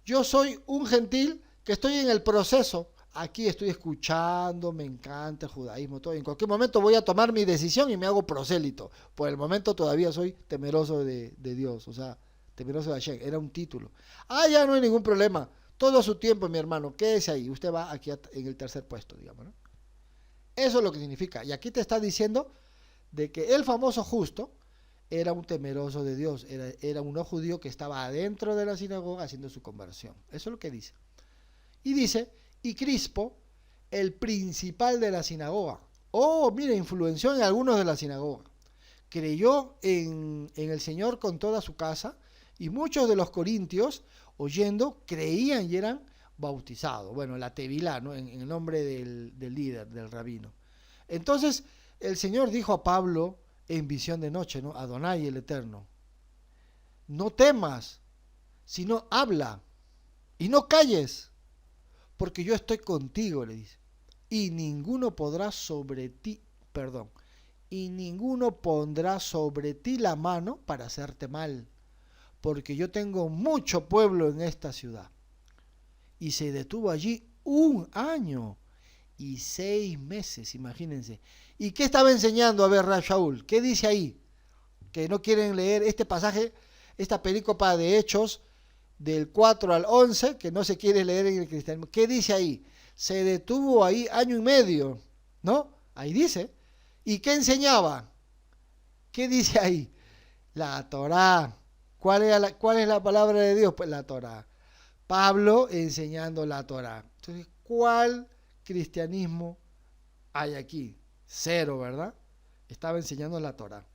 Yo soy un gentil que estoy en el proceso. Aquí estoy escuchando, me encanta el judaísmo, todo. En cualquier momento voy a tomar mi decisión y me hago prosélito. Por el momento todavía soy temeroso de Dios, o sea, temeroso de Hashem. Era un título. Ah, ya no hay ningún problema. Todo su tiempo, mi hermano, quédese ahí. Usted va aquí en el tercer puesto, digamos, ¿no? Eso es lo que significa. Y aquí te está diciendo de que el famoso justo era un temeroso de Dios, era un no judío que estaba adentro de la sinagoga haciendo su conversión. Eso es lo que dice. Y dice, y Crispo, el principal de la sinagoga. Oh, mira, influenció en algunos de la sinagoga. Creyó en el Señor con toda su casa, y muchos de los corintios, oyendo, creían y eran bautizados. Bueno, la Tevilá, ¿no? En el nombre del líder, del rabino. Entonces, el Señor dijo a Pablo en visión de noche, ¿no? Adonai el Eterno, no temas, sino habla, y no calles, porque yo estoy contigo, le dice, y ninguno podrá sobre ti, y ninguno pondrá sobre ti la mano para hacerte mal, porque yo tengo mucho pueblo en esta ciudad. Y se detuvo allí 1 año y 6 meses, imagínense. ¿Y qué estaba enseñando? A ver, Rab Shaul, ¿qué dice ahí? Que no quieren leer este pasaje, esta perícopa de Hechos, del 4 al 11, que no se quiere leer en el cristianismo. ¿Qué dice ahí? Se detuvo ahí 1 año y medio, ¿no? Ahí dice. ¿Y qué enseñaba? ¿Qué dice ahí? La Torá. ¿Cuál es la palabra de Dios? Pues la Torá. Pablo enseñando la Torá. Entonces, ¿cuál cristianismo hay aquí? Cero, ¿verdad? Estaba enseñando la Torá.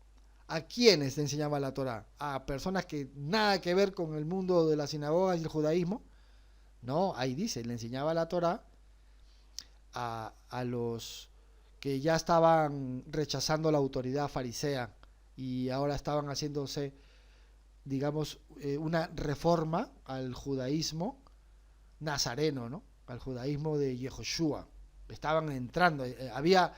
¿A quiénes enseñaba la Torá? ¿A personas que nada que ver con el mundo de las sinagogas y el judaísmo? No, ahí dice, le enseñaba la Torá a los que ya estaban rechazando la autoridad farisea y ahora estaban haciéndose, digamos, una reforma al judaísmo nazareno, ¿no? Al judaísmo de Yehoshua. Estaban entrando, había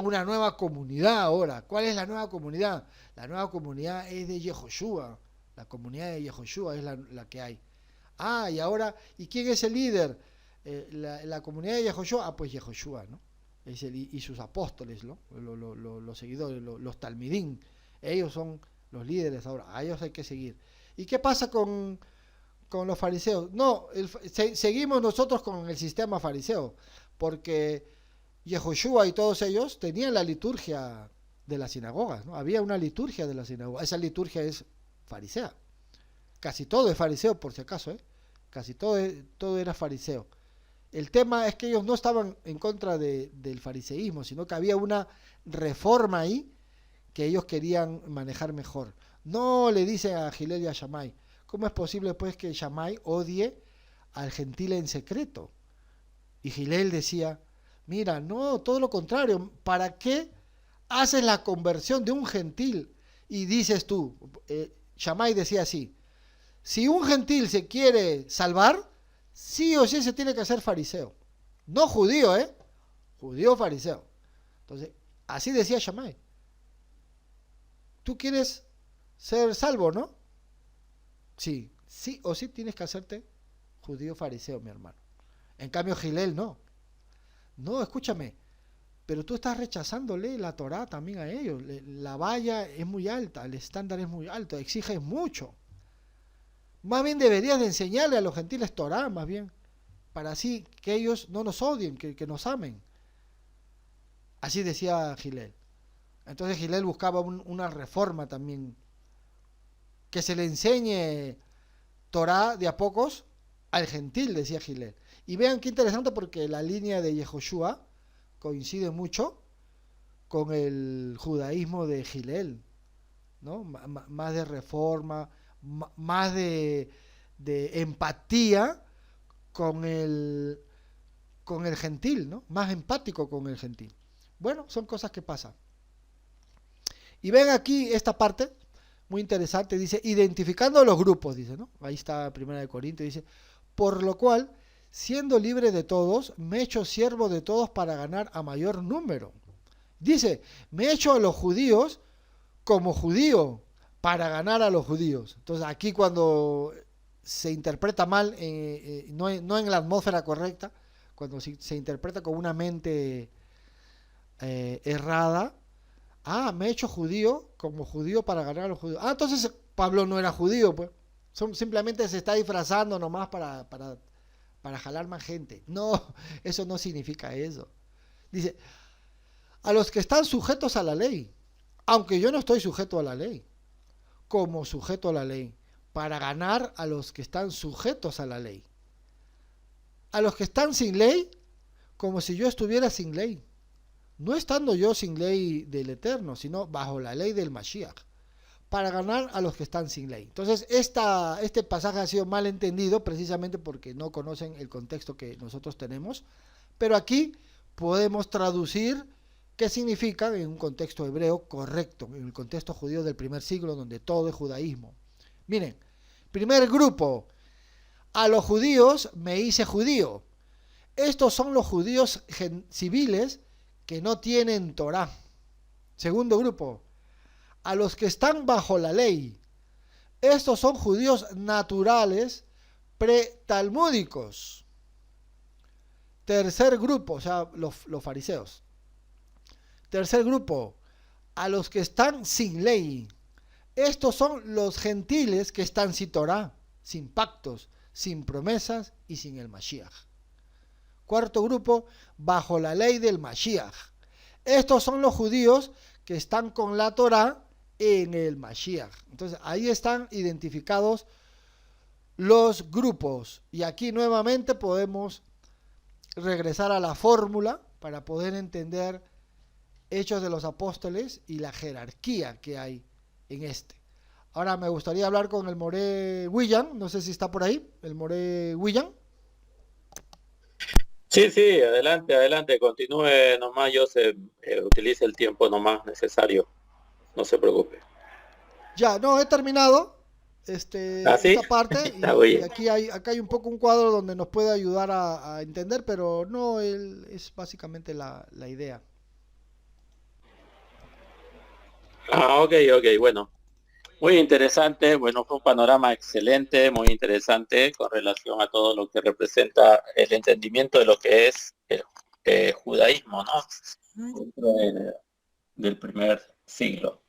una nueva comunidad ahora. ¿Cuál es la nueva comunidad? La nueva comunidad es de Yehoshua. La comunidad de Yehoshua es la que hay. Ah, y ahora, ¿y quién es el líder? La comunidad de Yehoshua, ah, pues Yehoshua, ¿no? Y sus apóstoles, ¿no? Los seguidores, los talmidín. Ellos son los líderes ahora, a ellos hay que seguir. ¿Y qué pasa con con los fariseos. No, seguimos nosotros con el sistema fariseo, porque Yehoshua y todos ellos tenían la liturgia de las sinagogas, ¿no? Había una liturgia de la sinagoga. Esa liturgia es farisea. Casi todo es fariseo, por si acaso, ¿eh? Casi todo era fariseo. El tema es que ellos no estaban en contra del fariseísmo, sino que había una reforma ahí que ellos querían manejar mejor. No le dicen a Gilel y a Shammai, ¿cómo es posible pues que Shammai odie al gentil en secreto? Y Gilel decía, mira, no, todo lo contrario, ¿para qué haces la conversión de un gentil? Y dices tú, Shammai decía así, si un gentil se quiere salvar, sí o sí se tiene que hacer fariseo. No judío, ¿eh? Judío fariseo. Entonces, así decía Shammai. Tú quieres ser salvo, ¿no? Sí, sí o sí tienes que hacerte judío fariseo, mi hermano. En cambio, Gilel no. No, escúchame, pero tú estás rechazándole la Torá también a ellos. La valla es muy alta, el estándar es muy alto, exige mucho. Más bien deberías de enseñarle a los gentiles Torá, más bien, para así que ellos no nos odien, que nos amen. Así decía Gilel. Entonces Gilel buscaba una reforma también, que se le enseñe Torá de a pocos al gentil, decía Gilel. Y vean qué interesante porque la línea de Yehoshua coincide mucho con el judaísmo de Gilel, ¿no? Más de reforma, más de empatía con el gentil, ¿no? Más empático con el gentil. Bueno, son cosas que pasan. Y ven aquí esta parte, muy interesante, dice, identificando los grupos, dice, ¿no? Ahí está Primera de Corintios, dice, por lo cual, siendo libre de todos, me he hecho siervo de todos para ganar a mayor número. Dice, me he hecho a los judíos como judío para ganar a los judíos. Entonces aquí cuando se interpreta mal, no en la atmósfera correcta, cuando se interpreta con una mente errada, me he hecho judío como judío para ganar a los judíos. Entonces Pablo no era judío, pues. Simplemente se está disfrazando nomás para jalar más gente. No, eso no significa eso. Dice, a los que están sujetos a la ley, aunque yo no estoy sujeto a la ley, como sujeto a la ley, para ganar a los que están sujetos a la ley. A los que están sin ley, como si yo estuviera sin ley. No estando yo sin ley del Eterno, sino bajo la ley del Mashiach, para ganar a los que están sin ley. Entonces, este pasaje ha sido mal entendido precisamente porque no conocen el contexto que nosotros tenemos, pero aquí podemos traducir qué significa en un contexto hebreo correcto, en el contexto judío del primer siglo, donde todo es judaísmo. Miren, primer grupo, a los judíos me hice judío. Estos son los judíos civiles que no tienen Torá. Segundo grupo, a los que están bajo la ley. Estos son judíos naturales pretalmúdicos. Tercer grupo, o sea, los fariseos. Tercer grupo, a los que están sin ley. Estos son los gentiles que están sin Torá, sin pactos, sin promesas y sin el Mashiach. Cuarto grupo, bajo la ley del Mashiach. Estos son los judíos que están con la Torá en el Mashiach. Entonces, ahí están identificados los grupos. Y aquí nuevamente podemos regresar a la fórmula para poder entender Hechos de los Apóstoles y la jerarquía que hay en este. Ahora me gustaría hablar con el Moré William, no sé si está por ahí, el Moré William. Sí, sí, adelante, adelante, continúe nomás, Joseph, utilice el tiempo nomás necesario, no se preocupe. Ya, no, he terminado ¿Sí? esta parte Está y bien. acá hay un poco un cuadro donde nos puede ayudar a entender, pero no es básicamente la idea. Ok, bueno. Muy interesante, bueno, fue un panorama excelente, muy interesante con relación a todo lo que representa el entendimiento de lo que es el judaísmo, ¿no? Dentro del primer siglo.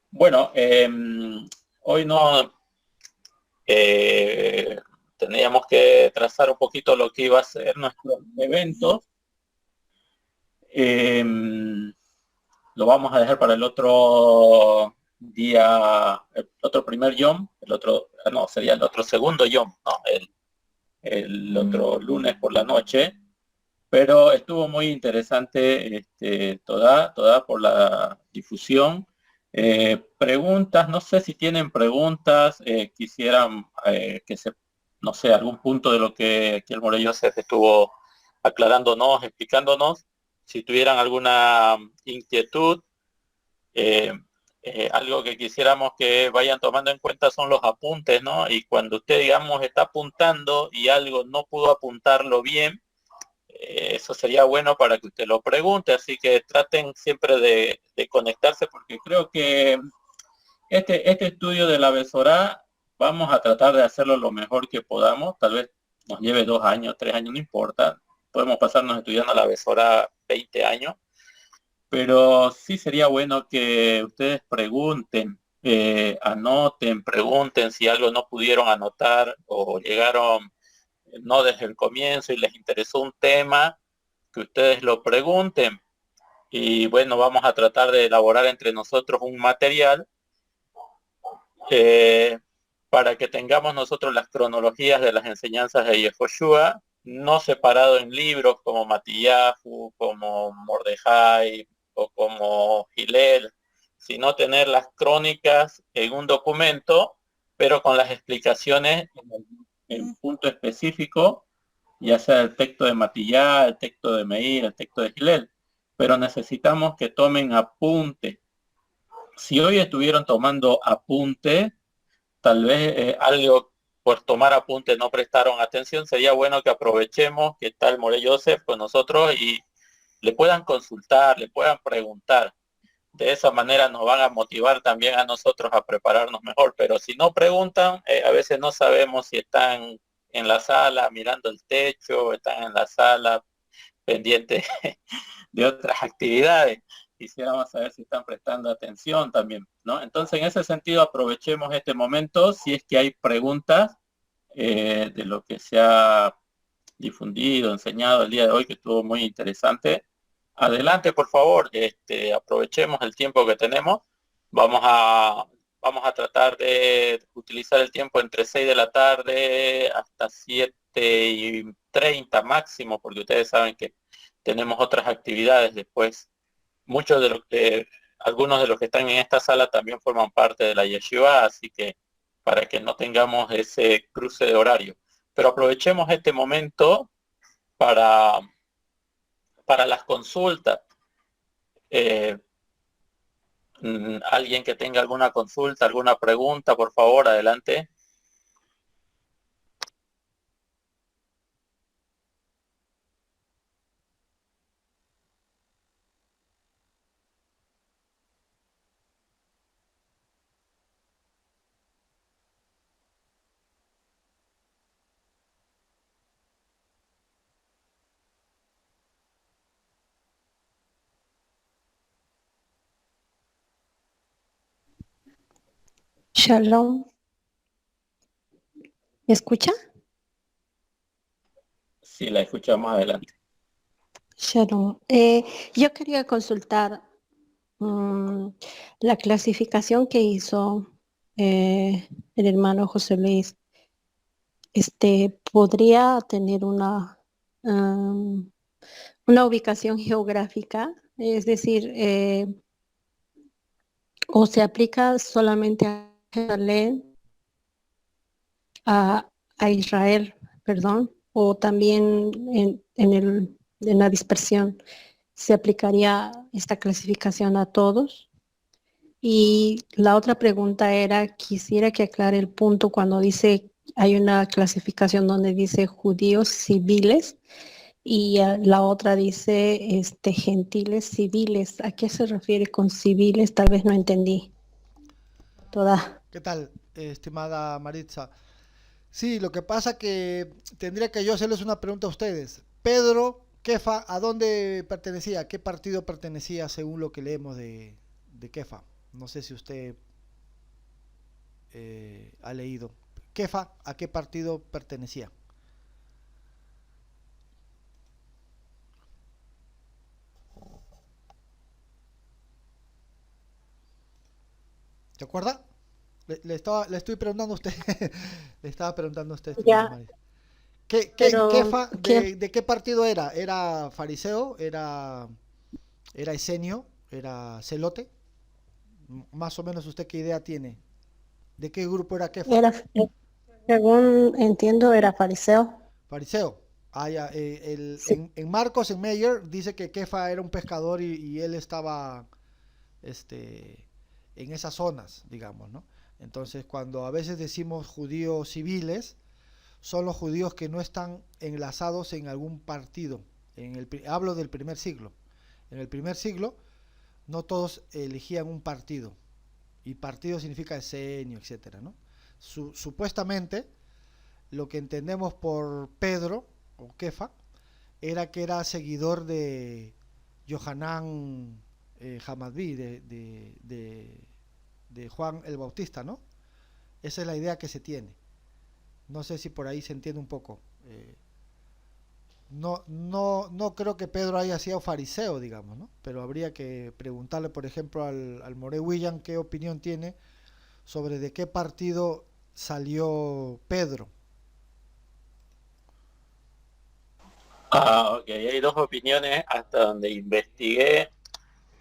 Bueno, hoy no teníamos que trazar un poquito lo que iba a ser nuestro evento. Lo vamos a dejar para el otro día, el otro primer Yom, el otro, no, sería el otro segundo Yom, ¿no? El otro lunes por la noche, pero estuvo muy interesante toda por la difusión. Preguntas, no sé si tienen preguntas, quisieran no sé, algún punto de lo que aquí el Morello se estuvo aclarándonos, explicándonos, si tuvieran alguna inquietud. eh, Algo que quisiéramos que vayan tomando en cuenta son los apuntes, ¿no? Y cuando usted, digamos, está apuntando y algo no pudo apuntarlo bien, eso sería bueno para que usted lo pregunte, así que traten siempre de conectarse, porque creo que este estudio de la Besorá vamos a tratar de hacerlo lo mejor que podamos, tal vez nos lleve 2 años, 3 años, no importa, podemos pasarnos estudiando la Besorá 20 años, pero sí sería bueno que ustedes pregunten, anoten, pregunten si algo no pudieron anotar o llegaron no desde el comienzo y les interesó un tema, que ustedes lo pregunten. Y bueno, vamos a tratar de elaborar entre nosotros un material eh, para que tengamos nosotros las cronologías de las enseñanzas de Yehoshua, no separado en libros como Matillahu, como Mordejai o como Hillel, sino tener las crónicas en un documento, pero con las explicaciones en un punto específico, ya sea el texto de Matillá, el texto de Meir, el texto de Hillel, pero necesitamos que tomen apunte. Si hoy estuvieron tomando apunte, tal vez algo por tomar apunte no prestaron atención, sería bueno que aprovechemos que está el Moré Joseph con nosotros y le puedan consultar, le puedan preguntar. De esa manera nos van a motivar también a nosotros a prepararnos mejor, pero si no preguntan, a veces no sabemos si están en la sala mirando el techo, están en la sala pendientes de otras actividades. Quisiéramos saber si están prestando atención también, ¿no? Entonces, en ese sentido, aprovechemos este momento, si es que hay preguntas de lo que se ha difundido, enseñado el día de hoy, que estuvo muy interesante. Adelante, por favor, aprovechemos el tiempo que tenemos. Vamos a, vamos a tratar de utilizar el tiempo entre 6 de la tarde hasta 7:30 máximo, porque ustedes saben que tenemos otras actividades después. Muchos de los que, algunos de los que están en esta sala también forman parte de la yeshiva, así que para que no tengamos ese cruce de horario. Pero aprovechemos este momento para, para las consultas. Eh, Alguien que tenga alguna consulta, alguna pregunta, por favor, adelante. Shalom, ¿me escucha? Sí, la escuchamos, adelante. Shalom. Yo quería consultar la clasificación que hizo el hermano José Luis. ¿Podría tener una ubicación geográfica? Es decir, o se aplica solamente a Jerusalén, a Israel, perdón, o también en la dispersión se aplicaría esta clasificación a todos. Y la otra pregunta era, quisiera que aclare el punto cuando dice, hay una clasificación donde dice judíos civiles y la otra dice gentiles civiles. ¿A qué se refiere con civiles? Tal vez no entendí toda. ¿Qué tal, estimada Maritza? Sí, lo que pasa que tendría que yo hacerles una pregunta a ustedes. Pedro Kefa, ¿a dónde pertenecía? ¿A qué partido pertenecía según lo que leemos de Kefa? No sé si usted ha leído Kefa, ¿a qué partido pertenecía? ¿Se acuerda? Le estoy preguntando a usted. Le estaba preguntando a usted, estimada Ya, María. pero Kefa, ¿quién? de qué partido era? ¿Era fariseo? ¿Era esenio? ¿Era celote? Más o menos usted qué idea tiene. ¿De qué grupo era Kefa? Era, según entiendo, era fariseo. Fariseo. Ah, ya, Sí. en Marcos, en Meyer, dice que Kefa era un pescador y él estaba este, en esas zonas, digamos, ¿no? Entonces, cuando a veces decimos judíos civiles, son los judíos que no están enlazados en algún partido. Hablo del primer siglo. En el primer siglo, no todos elegían un partido. Y partido significa esenio, etcétera, ¿no? Supuestamente, lo que entendemos por Pedro o Kefa era que era seguidor de Yohanan Hamadí, de Juan el Bautista, ¿no? Esa es la idea que se tiene. No sé si por ahí se entiende un poco. No creo que Pedro haya sido fariseo, digamos, ¿no? Pero habría que preguntarle, por ejemplo, al More William qué opinión tiene sobre de qué partido salió Pedro. Ok, hay dos opiniones hasta donde investigué.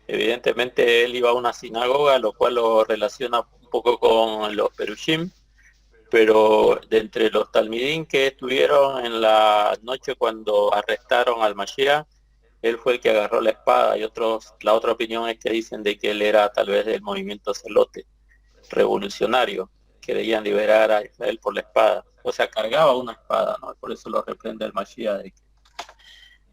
Evidentemente él iba a una sinagoga, lo cual lo relaciona un poco con los Perushim, pero de entre los talmidín que estuvieron en la noche cuando arrestaron al Mashiach, él fue el que agarró la espada, y la otra opinión es que dicen de que él era tal vez del movimiento celote, revolucionario, que querían liberar a Israel por la espada, o sea, cargaba una espada, ¿no? Por eso lo reprende el Mashiach, de que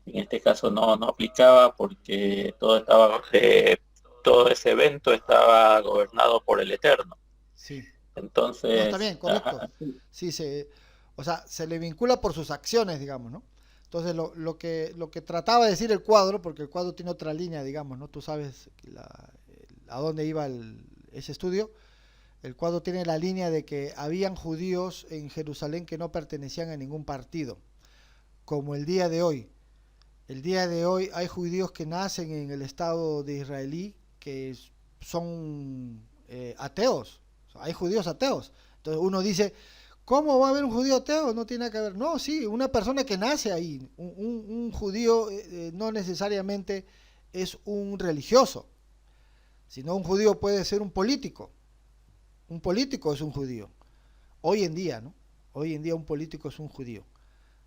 en este caso no aplicaba porque todo ese evento estaba gobernado por el Eterno. Sí. No, está Entonces, bien, correcto. Sí, o sea, se le vincula por sus acciones, digamos, ¿no? Entonces, lo que trataba de decir el cuadro, porque el cuadro tiene otra línea, digamos, ¿no? Tú sabes a dónde iba ese estudio. El cuadro tiene la línea de que habían judíos en Jerusalén que no pertenecían a ningún partido, como el día de hoy. El día de hoy hay judíos que nacen en el Estado de Israelí que son ateos. O sea, hay judíos ateos. Entonces uno dice, ¿cómo va a haber un judío ateo? No tiene que ver. No, sí, una persona que nace ahí. Un judío no necesariamente es un religioso, sino un judío puede ser un político. Un político es un judío. Hoy en día, ¿no? Hoy en día un político es un judío.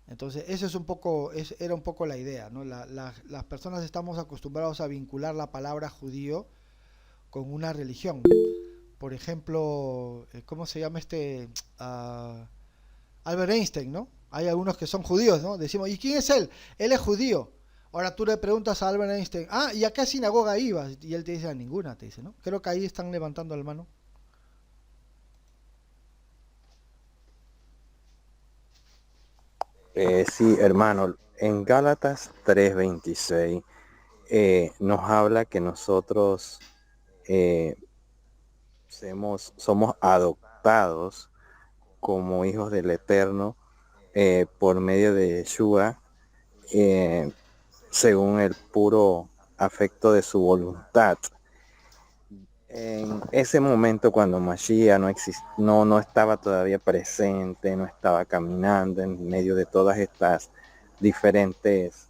Entonces, eso es un poco, era un poco la idea, ¿no? Las personas estamos acostumbrados a vincular la palabra judío con una religión. Por ejemplo, ¿cómo se llama uh, Albert Einstein, ¿no? Hay algunos que son judíos, ¿no? Decimos, ¿y quién es él? Él es judío. Ahora tú le preguntas a Albert Einstein, ¿y a qué sinagoga ibas? Y él te dice, a ninguna, te dice, ¿no? Creo que ahí están levantando la mano. Sí, hermano, en Gálatas 3:26 nos habla que nosotros eh, somos adoptados como hijos del Eterno por medio de Yeshua, eh, según el puro afecto de su voluntad. En ese momento cuando Mashiach no estaba todavía presente, no estaba caminando en medio de todas estas diferentes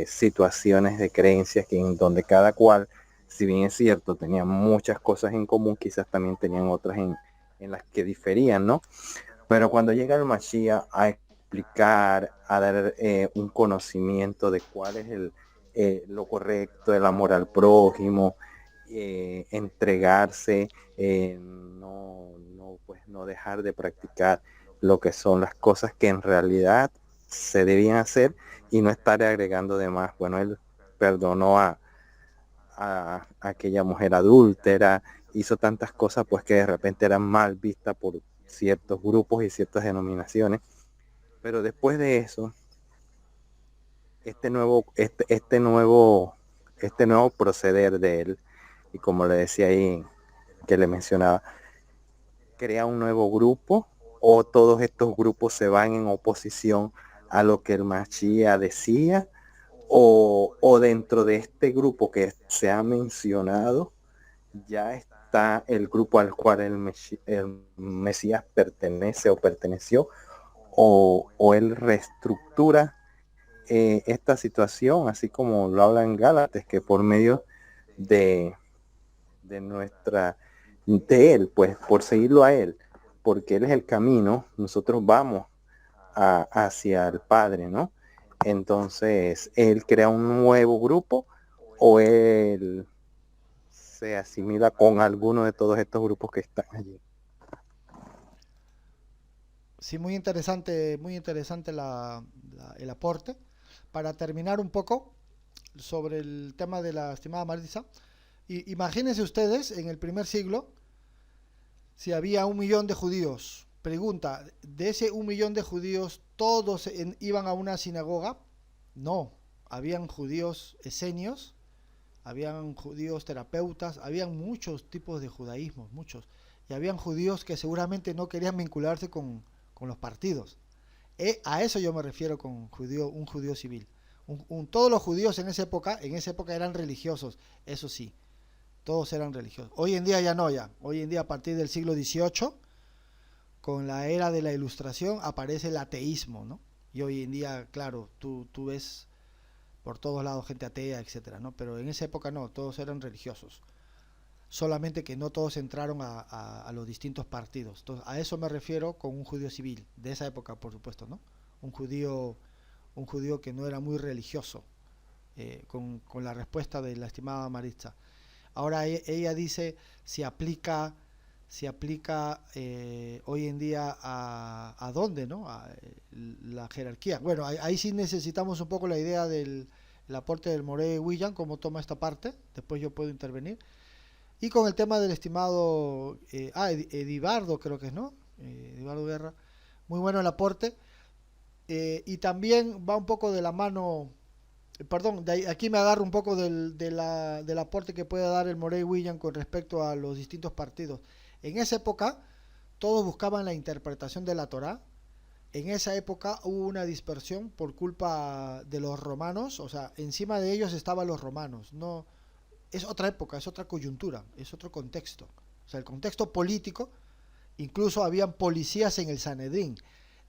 situaciones de creencias en donde cada cual, si bien es cierto, tenía muchas cosas en común, quizás también tenían otras en las que diferían, ¿no? Pero cuando llega el Mashiach a explicar, a dar un conocimiento de cuál es lo correcto, el amor al prójimo, entregarse, no dejar de practicar lo que son las cosas que en realidad se debían hacer y no estar agregando de más. Bueno, él perdonó a aquella mujer adúltera, hizo tantas cosas pues que de repente eran mal vistas por ciertos grupos y ciertas denominaciones, pero después de eso, este nuevo proceder de él, y como le decía ahí, que le mencionaba, crea un nuevo grupo o todos estos grupos se van en oposición a lo que el Mashiach decía, o dentro de este grupo que se ha mencionado ya está el grupo al cual el Mesías pertenece o perteneció, o él reestructura esta situación, así como lo habla en Gálatas, que por medio de él, pues por seguirlo a él, porque él es el camino, nosotros vamos hacia el Padre, ¿no? Entonces, él crea un nuevo grupo, o él se asimila con alguno de todos estos grupos que están allí. Sí, muy interesante el aporte. Para terminar un poco sobre el tema de la estimada Maritza, imagínense ustedes en el primer siglo, si había 1 millón de judíos. Pregunta, ¿de ese 1 millón de judíos todos iban a una sinagoga? No, habían judíos esenios, habían judíos terapeutas, habían muchos tipos de judaísmos, muchos. Y habían judíos que seguramente no querían vincularse con los partidos. A eso yo me refiero con un judío civil. Todos los judíos en esa época eran religiosos, eso sí, todos eran religiosos. Hoy en día ya no, ya. Hoy en día, a partir del siglo XVIII, con la era de la Ilustración, aparece el ateísmo, ¿no? Y hoy en día, claro, tú ves por todos lados gente atea, etcétera, ¿no? Pero en esa época no, todos eran religiosos. Solamente que no todos entraron a los distintos partidos. Entonces, a eso me refiero con un judío civil, de esa época, por supuesto, ¿no? Un judío que no era muy religioso, con la respuesta de la estimada Maritza. Ahora ella dice si aplica hoy en día a dónde, ¿no? La jerarquía. Bueno, ahí sí necesitamos un poco la idea del el aporte del Morey William, cómo toma esta parte, después yo puedo intervenir. Y con el tema del estimado Edibardo, creo que es, ¿no? Edibardo Guerra, muy bueno el aporte. Y también va un poco de la mano, perdón, aquí me agarro un poco del aporte que puede dar el Morey William con respecto a los distintos partidos. En esa época, todos buscaban la interpretación de la Torá. En esa época hubo una dispersión por culpa de los romanos, o sea, encima de ellos estaban los romanos. No, es otra época, es otra coyuntura, es otro contexto. O sea, el contexto político, incluso habían policías en el Sanedrín.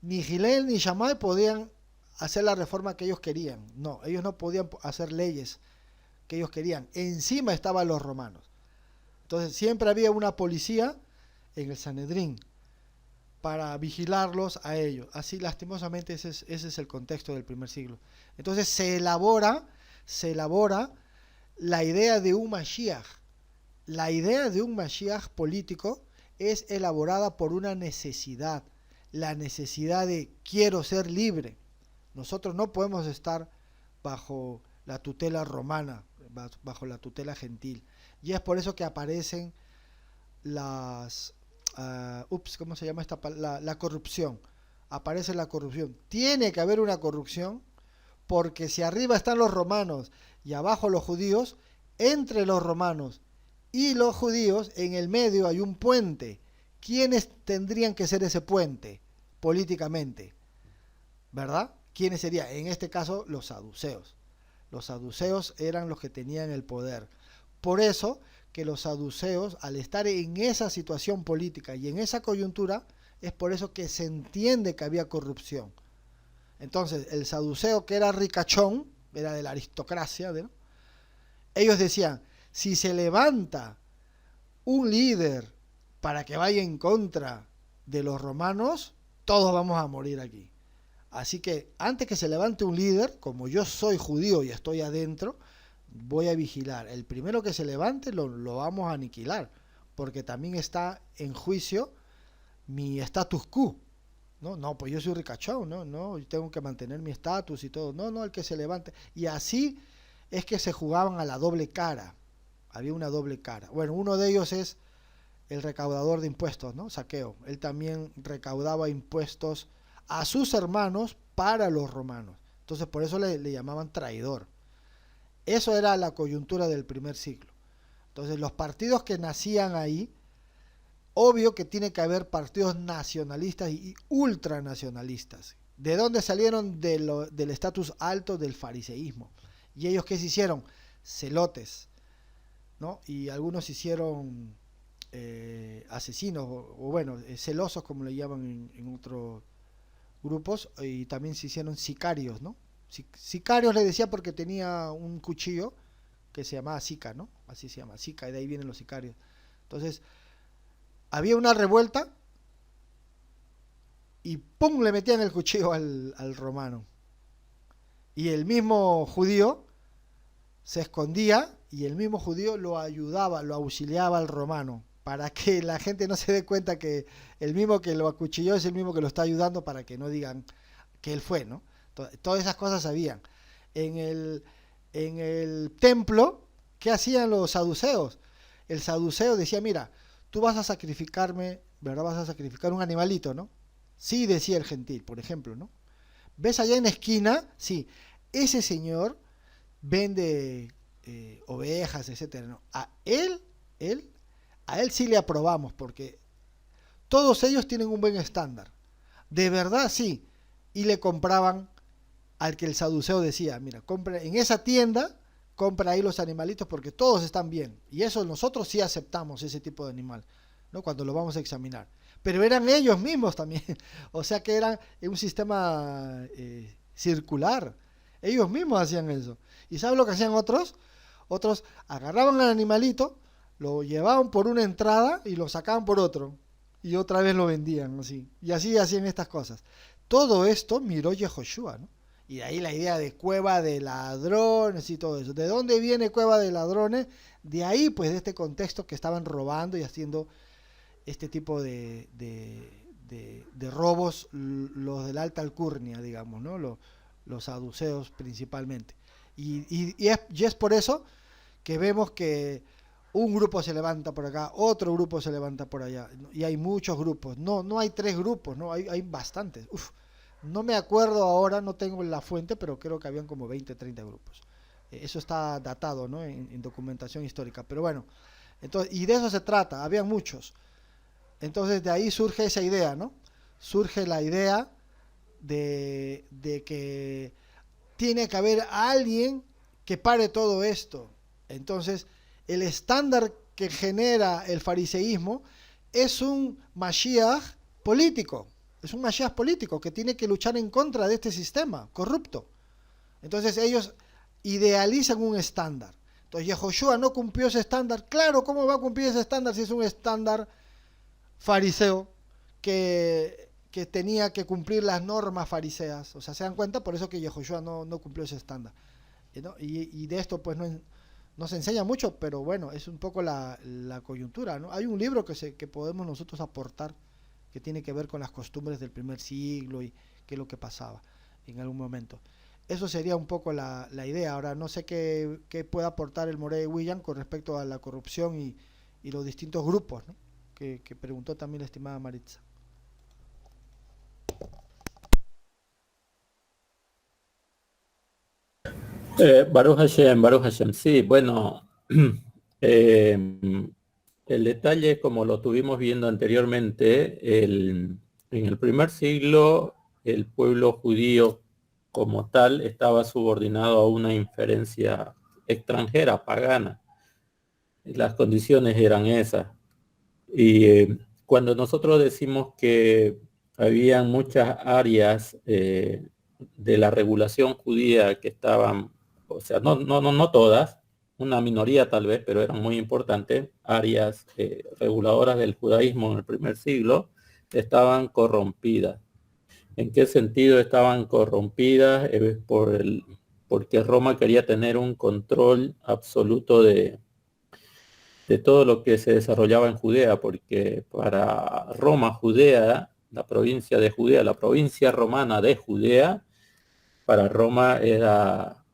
Ni Gilel ni Shammai podían hacer la reforma que ellos querían. No, ellos no podían hacer leyes que ellos querían. Encima estaban los romanos. Entonces siempre había una policía en el Sanedrín para vigilarlos a ellos. Así, lastimosamente, ese es el contexto del primer siglo. Entonces se elabora la idea de un Mashiach. La idea de un Mashiach político es elaborada por una necesidad. La necesidad de quiero ser libre. Nosotros no podemos estar bajo la tutela romana, bajo la tutela gentil. Y es por eso que aparecen las... ¿cómo se llama esta palabra? La corrupción. Aparece la corrupción. Tiene que haber una corrupción porque si arriba están los romanos y abajo los judíos, entre los romanos y los judíos, en el medio hay un puente. ¿Quiénes tendrían que ser ese puente políticamente? ¿Verdad? ¿Quiénes serían? En este caso, los saduceos. Los saduceos eran los que tenían el poder. Por eso que los saduceos, al estar en esa situación política y en esa coyuntura, es por eso que se entiende que había corrupción. Entonces, el saduceo, que era ricachón, era de la aristocracia, ¿no? Ellos decían, si se levanta un líder para que vaya en contra de los romanos, todos vamos a morir aquí. Así que antes que se levante un líder, como yo soy judío y estoy adentro, voy a vigilar. El primero que se levante lo vamos a aniquilar, porque también está en juicio mi status quo. No, pues yo soy ricachón, no, yo tengo que mantener mi estatus y todo. No, el que se levante. Y así es que se jugaban a la doble cara. Había una doble cara. Bueno, uno de ellos es el recaudador de impuestos, ¿no? Saqueo. Él también recaudaba impuestos a sus hermanos para los romanos. Entonces por eso le llamaban traidor. Eso era la coyuntura del primer siglo. Entonces los partidos que nacían ahí obvio que tiene que haber partidos nacionalistas y ultranacionalistas. ¿De dónde salieron? Del estatus alto del fariseísmo. ¿Y ellos qué se hicieron? Celotes, ¿no? Y algunos se hicieron asesinos, o bueno, celosos como le llaman en otros grupos, y también se hicieron sicarios, ¿no? Sicarios le decía porque tenía un cuchillo que se llamaba Sica, ¿no? Así se llama, Sica, y de ahí vienen los sicarios. Entonces, había una revuelta y ¡pum! Le metían el cuchillo al romano. Y el mismo judío se escondía y el mismo judío lo ayudaba, lo auxiliaba al romano, para que la gente no se dé cuenta que el mismo que lo acuchilló es el mismo que lo está ayudando, para que no digan que él fue, ¿no? Todas esas cosas sabían. En el templo, ¿qué hacían los saduceos? El saduceo decía, mira, tú vas a sacrificarme, ¿verdad? Vas a sacrificar un animalito, ¿no? Sí, decía el gentil, por ejemplo, ¿no? ¿Ves allá en la esquina? Sí, ese señor vende ovejas, etcétera, ¿no? A él sí le aprobamos, porque todos ellos tienen un buen estándar. De verdad, sí. Y le compraban al que el saduceo decía, mira, compra en esa tienda, compra ahí los animalitos porque todos están bien. Y eso nosotros sí aceptamos ese tipo de animal, ¿no? Cuando lo vamos a examinar. Pero eran ellos mismos también. O sea que eran un sistema circular. Ellos mismos hacían eso. ¿Y sabes lo que hacían otros? Otros agarraban al animalito, lo llevaban por una entrada y lo sacaban por otro. Y otra vez lo vendían así. Y así hacían estas cosas. Todo esto miró Yehoshua, ¿no? Y de ahí la idea de cueva de ladrones y todo eso. ¿De dónde viene cueva de ladrones? De ahí, pues, de este contexto que estaban robando y haciendo este tipo de robos, los de la alta alcurnia, digamos, ¿no? Los saduceos principalmente. Y es por eso que vemos que un grupo se levanta por acá, otro grupo se levanta por allá, y hay muchos grupos. No hay 3 grupos, no, hay bastantes. Uf, no me acuerdo ahora, no tengo la fuente, pero creo que habían como 20, 30 grupos. Eso está datado, ¿no? En documentación histórica. Pero bueno, entonces, y de eso se trata, habían muchos. Entonces de ahí surge esa idea, ¿no? Surge la idea de que tiene que haber alguien que pare todo esto. Entonces, el estándar que genera el fariseísmo es un Mashiach político. Es un Mashiach político que tiene que luchar en contra de este sistema corrupto. Entonces ellos idealizan un estándar. Entonces Yehoshua no cumplió ese estándar. Claro, ¿cómo va a cumplir ese estándar si es un estándar fariseo que tenía que cumplir las normas fariseas? O sea, ¿se dan cuenta? Por eso que Yehoshua no cumplió ese estándar, ¿no? Y de esto pues no se enseña mucho, pero bueno, es un poco la coyuntura, ¿no? Hay un libro que podemos nosotros aportar que tiene que ver con las costumbres del primer siglo y qué es lo que pasaba en algún momento. Eso sería un poco la idea. Ahora, no sé qué puede aportar el Morey William con respecto a la corrupción y los distintos grupos, ¿no? Que preguntó también la estimada Maritza. Baruch Hashem, sí, bueno, el detalle, como lo tuvimos viendo anteriormente, en el primer siglo el pueblo judío como tal estaba subordinado a una inferencia extranjera, pagana. Las condiciones eran esas. Y cuando nosotros decimos que había muchas áreas de la regulación judía que estaban, o sea, no todas, una minoría tal vez, pero eran muy importantes, áreas reguladoras del judaísmo en el primer siglo, estaban corrompidas. ¿En qué sentido estaban corrompidas? Porque Roma quería tener un control absoluto de todo lo que se desarrollaba en Judea, porque para Roma, Judea, la provincia de Judea, la provincia romana de Judea, para Roma era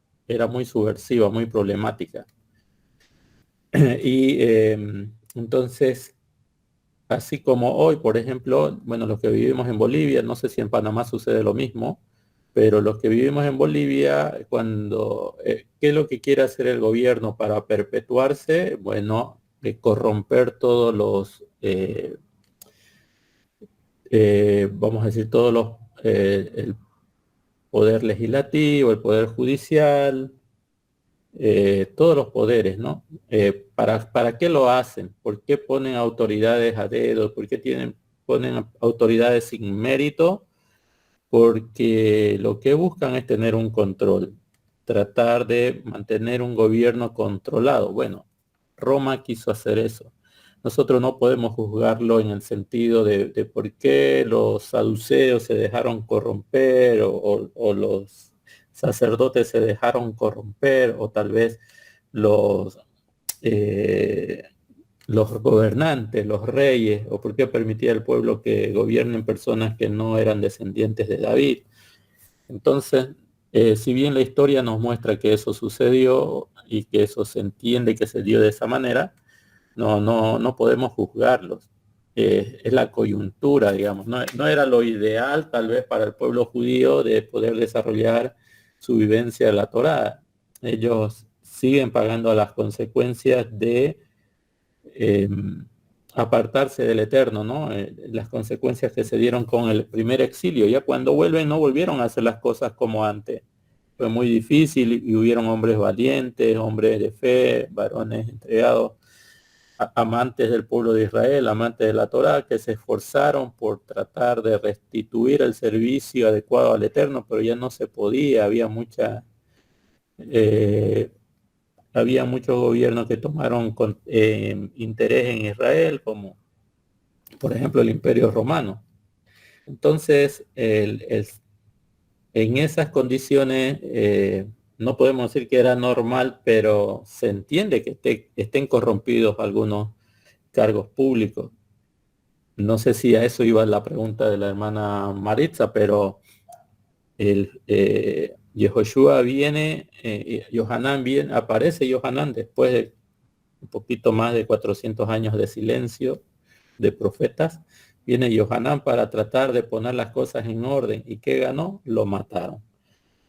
muy subversiva, muy problemática. Y entonces, así como hoy, por ejemplo, bueno, los que vivimos en Bolivia, no sé si en Panamá sucede lo mismo, pero los que vivimos en Bolivia, ¿qué es lo que quiere hacer el gobierno para perpetuarse? Bueno, de corromper todos vamos a decir, el poder legislativo, el poder judicial, todos los poderes, ¿no? ¿Para qué lo hacen? ¿Por qué ponen autoridades a dedo? ¿Por qué ponen autoridades sin mérito? Porque lo que buscan es tener un control, tratar de mantener un gobierno controlado. Bueno, Roma quiso hacer eso. Nosotros no podemos juzgarlo en el sentido de por qué los saduceos se dejaron corromper o los sacerdotes se dejaron corromper o tal vez los, eh, los gobernantes, los reyes, o por qué permitía al pueblo que gobiernen personas que no eran descendientes de David. Entonces, si bien la historia nos muestra que eso sucedió y que eso se entiende que se dio de esa manera, no podemos juzgarlos. Es la coyuntura, digamos. No era lo ideal tal vez para el pueblo judío de poder desarrollar su vivencia de la Torá. Ellos siguen pagando las consecuencias de apartarse del Eterno, ¿no? Las consecuencias que se dieron con el primer exilio. Ya cuando vuelven no volvieron a hacer las cosas como antes. Fue muy difícil y hubieron hombres valientes, hombres de fe, varones entregados, amantes del pueblo de Israel, amantes de la Torá, que se esforzaron por tratar de restituir el servicio adecuado al Eterno, pero ya no se podía, había muchos gobiernos que tomaron interés en Israel, como por ejemplo el Imperio Romano. Entonces, en esas condiciones, no podemos decir que era normal, pero se entiende que estén corrompidos algunos cargos públicos. No sé si a eso iba la pregunta de la hermana Maritza, pero Yehoshua viene, Yohanan viene, aparece Yohanan después de un poquito más de 400 años de silencio de profetas. Viene Yohanan para tratar de poner las cosas en orden. ¿Y qué ganó? Lo mataron.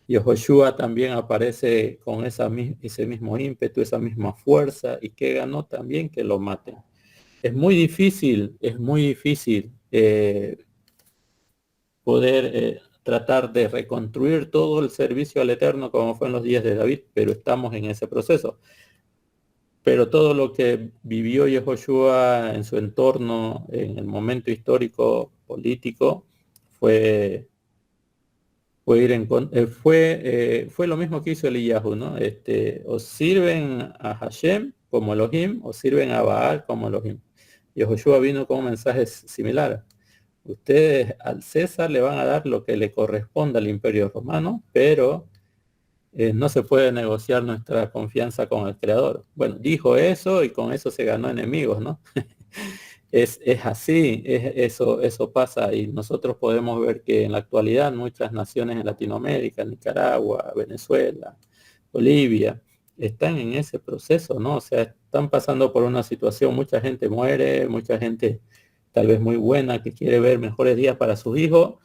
Yehoshua también aparece con ese mismo ímpetu, esa misma fuerza. ¿Y qué ganó? También que lo maten. Es muy difícil poder tratar de reconstruir todo el servicio al Eterno como fue en los días de David, pero estamos en ese proceso. Pero todo lo que vivió Yehoshua en su entorno, en el momento histórico, político, fue fue lo mismo que hizo Eliyahu, ¿no? O sirven a Hashem como Elohim, o sirven a Baal como Elohim. Yehoshua vino con un mensaje similar. Ustedes al César le van a dar lo que le corresponde al Imperio Romano, pero no se puede negociar nuestra confianza con el Creador. Bueno, dijo eso y con eso se ganó enemigos, ¿no? Es así, eso pasa y nosotros podemos ver que en la actualidad muchas naciones en Latinoamérica, Nicaragua, Venezuela, Bolivia, están en ese proceso, ¿no? O sea, están pasando por una situación, mucha gente muere, mucha gente tal vez muy buena que quiere ver mejores días para sus hijos,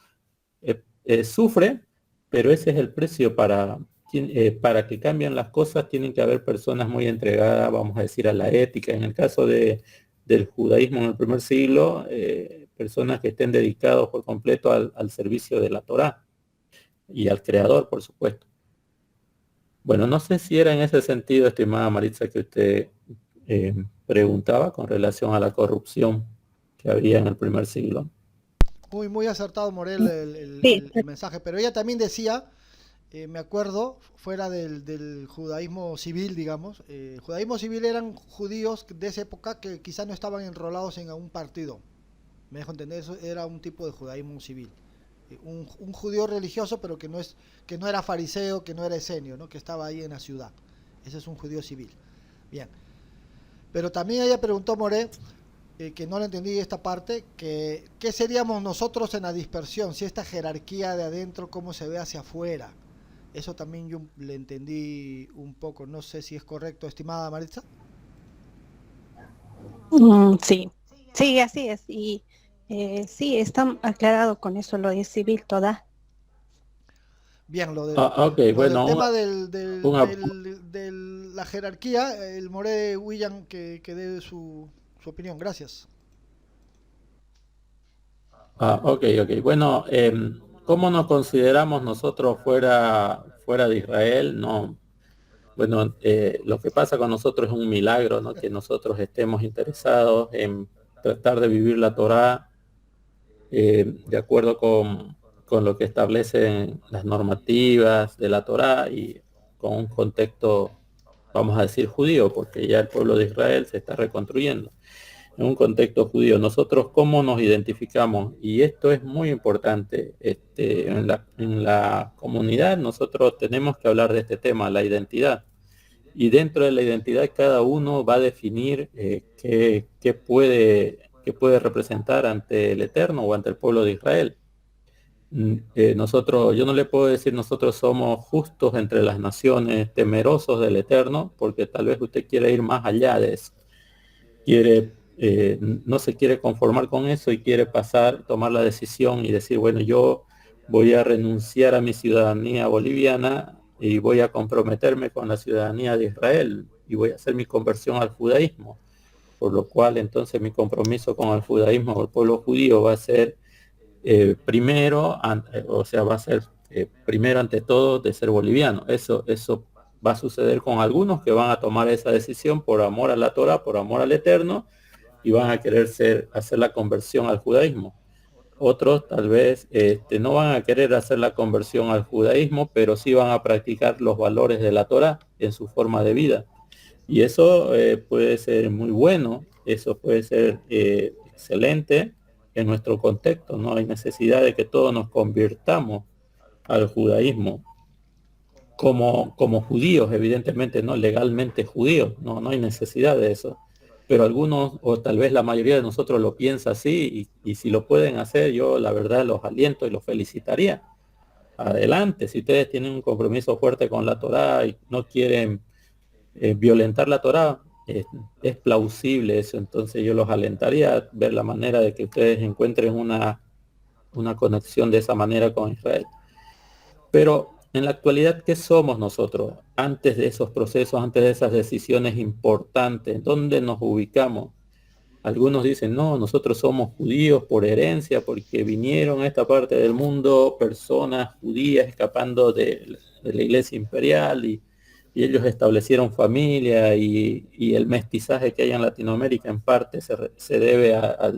sufre, pero ese es el precio para que cambien las cosas. Tienen que haber personas muy entregadas, vamos a decir, a la ética. En el caso del judaísmo en el primer siglo, personas que estén dedicados por completo al servicio de la Torá y al Creador, por supuesto. Bueno, no sé si era en ese sentido, estimada Maritza, que usted preguntaba con relación a la corrupción que había en el primer siglo. Muy acertado, Morel, Sí. el mensaje. Pero ella también decía, me acuerdo, fuera del judaísmo civil, digamos, el judaísmo civil eran judíos de esa época que quizás no estaban enrolados en un partido. Me dejo entender, eso era un tipo de judaísmo civil. Un judío religioso, pero que no era fariseo, que no era esenio, ¿no? Que estaba ahí en la ciudad. Ese es un judío civil. Bien. Pero también ella preguntó, More, que no le entendí esta parte, que ¿qué seríamos nosotros en la dispersión? Si esta jerarquía de adentro, ¿cómo se ve hacia afuera? Eso también yo le entendí un poco. No sé si es correcto, estimada Maritza. Sí, sí, así es. Y sí, está aclarado con eso lo de civil toda. Bien, Ok, lo del bueno, tema una- de la jerarquía, el More William que dé su opinión. Gracias. Ok. Bueno, ¿cómo nos consideramos nosotros fuera de Israel? No, bueno, lo que pasa con nosotros es un milagro, ¿no? Que nosotros estemos interesados en tratar de vivir la Torá de acuerdo con lo que establecen las normativas de la Torá y con un contexto, vamos a decir, judío, porque ya el pueblo de Israel se está reconstruyendo en un contexto judío. Nosotros, ¿cómo nos identificamos? Y esto es muy importante. En la comunidad nosotros tenemos que hablar de este tema, la identidad. Y dentro de la identidad cada uno va a definir qué puede representar ante el Eterno o ante el pueblo de Israel. Yo no le puedo decir nosotros somos justos entre las naciones, temerosos del Eterno, porque tal vez usted quiere ir más allá de eso. No se quiere conformar con eso y quiere tomar la decisión y decir, bueno, yo voy a renunciar a mi ciudadanía boliviana y voy a comprometerme con la ciudadanía de Israel y voy a hacer mi conversión al judaísmo, por lo cual entonces mi compromiso con el judaísmo o el pueblo judío va a ser va a ser primero ante todo de ser boliviano. Eso va a suceder con algunos que van a tomar esa decisión por amor a la Torah, por amor al Eterno, y van a querer hacer la conversión al judaísmo. Otros tal vez no van a querer hacer la conversión al judaísmo, pero sí van a practicar los valores de la Torah en su forma de vida. Y eso puede ser muy bueno, eso puede ser excelente en nuestro contexto. No hay necesidad de que todos nos convirtamos al judaísmo como judíos, evidentemente, no legalmente judíos, no hay necesidad de eso. Pero algunos, o tal vez la mayoría de nosotros lo piensa así, y si lo pueden hacer, yo la verdad los aliento y los felicitaría. Adelante, si ustedes tienen un compromiso fuerte con la Torá y no quieren violentar la Torá, es plausible eso, entonces yo los alentaría a ver la manera de que ustedes encuentren una conexión de esa manera con Israel. Pero en la actualidad, ¿qué somos nosotros? Antes de esos procesos, antes de esas decisiones importantes, ¿dónde nos ubicamos? Algunos dicen, no, nosotros somos judíos por herencia, porque vinieron a esta parte del mundo personas judías escapando de la iglesia imperial y ellos establecieron familia y el mestizaje que hay en Latinoamérica en parte se debe a